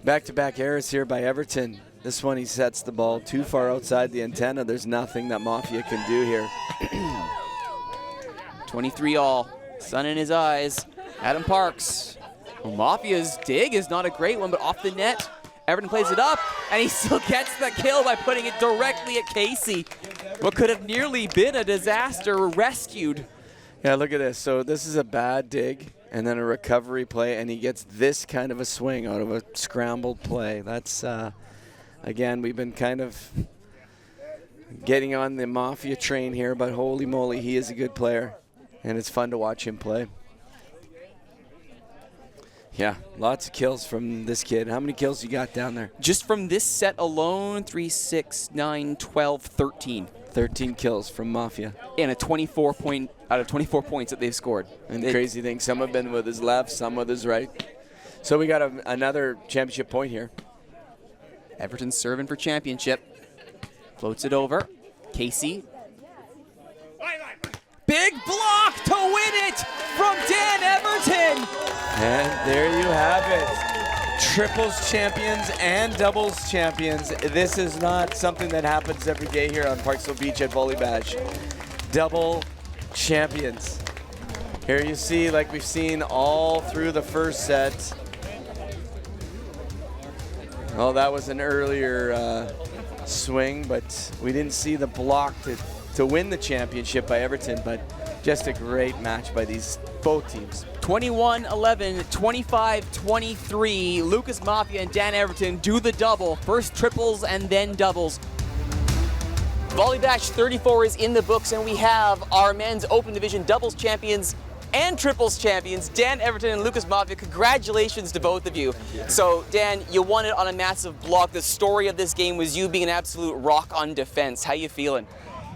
Back-to-back errors here by Everton. This one, he sets the ball too far outside the antenna. There's nothing that Mafia can do here. 23 all. Sun in his eyes. Adam Parks. Well, Mafia's dig is not a great one, but off the net. Everton plays it up, and he still gets the kill by putting it directly at Casey. What could have nearly been a disaster rescued. Yeah, look at this. So this is a bad dig, and then a recovery play, and he gets this kind of a swing out of a scrambled play. That's, again, we've been kind of getting on the Mafia train here, but holy moly, he is a good player, and it's fun to watch him play. Yeah, lots of kills from this kid. How many kills you got down there? Just from this set alone, 3, 6, 9, 12, 13. 13 kills from Mafia. And a 24 point out of 24 points that they've scored. And the crazy thing, some have been with his left, some with his right. So we got another championship point here. Everton serving for championship. Floats it over. Casey. Big block to win it from Dan Everton. And there you have it. Triples champions and doubles champions. This is not something that happens every day here on Parksville Beach at VolleyBash. Double champions. Here you see, like we've seen all through the first set. Oh, that was an earlier swing, but we didn't see the block to win the championship by Everton, but just a great match by both teams. 21-11, 25-23. Lucas Mafia and Dan Everton do the double. First triples and then doubles. VolleyBash 34 is in the books, and we have our men's open division doubles champions and triples champions, Dan Everton and Lucas Mafia. Congratulations to both of you. So, Dan, you won it on a massive block. The story of this game was you being an absolute rock on defense. How you feeling?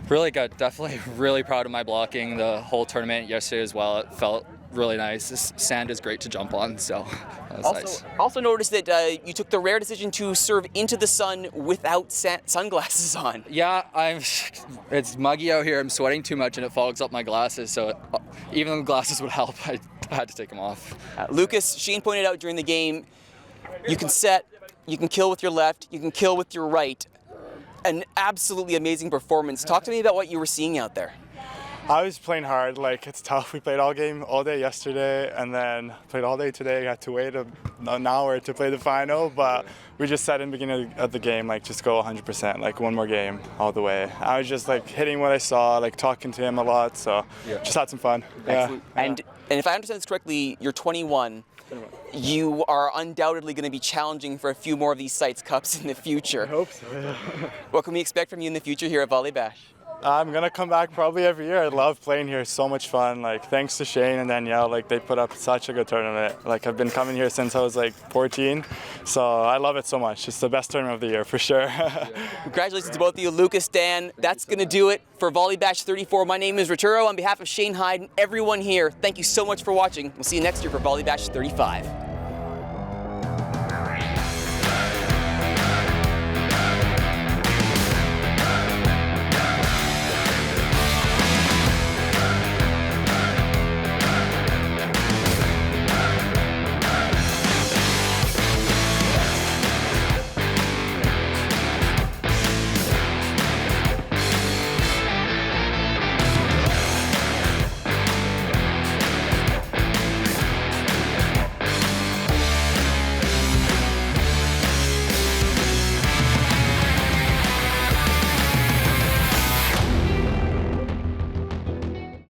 Really good. Definitely really proud of my blocking the whole tournament yesterday as well. It felt really nice. This sand is great to jump on, so that was nice. Also noticed that you took the rare decision to serve into the sun without sunglasses on. Yeah, it's muggy out here. I'm sweating too much and it fogs up my glasses, so even though the glasses would help, I had to take them off. Lucas, Shane pointed out during the game, you can set, you can kill with your left, you can kill with your right. An absolutely amazing performance. Talk to me about what you were seeing out there. I was playing hard. Like, it's tough. We played all day yesterday, and then played all day today. Had to wait an hour to play the final, but we just said in the beginning of the game, like, just go 100%, like one more game all the way. I was just like hitting what I saw, like talking to him a lot, so just had some fun. Yeah. And if I understand this correctly, you're 21. You are undoubtedly going to be challenging for a few more of these Sites Cups in the future. I hope so, yeah. What can we expect from you in the future here at VolleyBash? I'm going to come back probably every year. I love playing here. It's so much fun. Like, thanks to Shane and Danielle, like, they put up such a good tournament. Like, I've been coming here since I was like 14, so I love it so much. It's the best tournament of the year for sure. Congratulations to both of you, Lucas, Dan. That's going to do it for VolleyBash 34. My name is Rituro. On behalf of Shane Hyde and everyone here, thank you so much for watching. We'll see you next year for VolleyBash 35.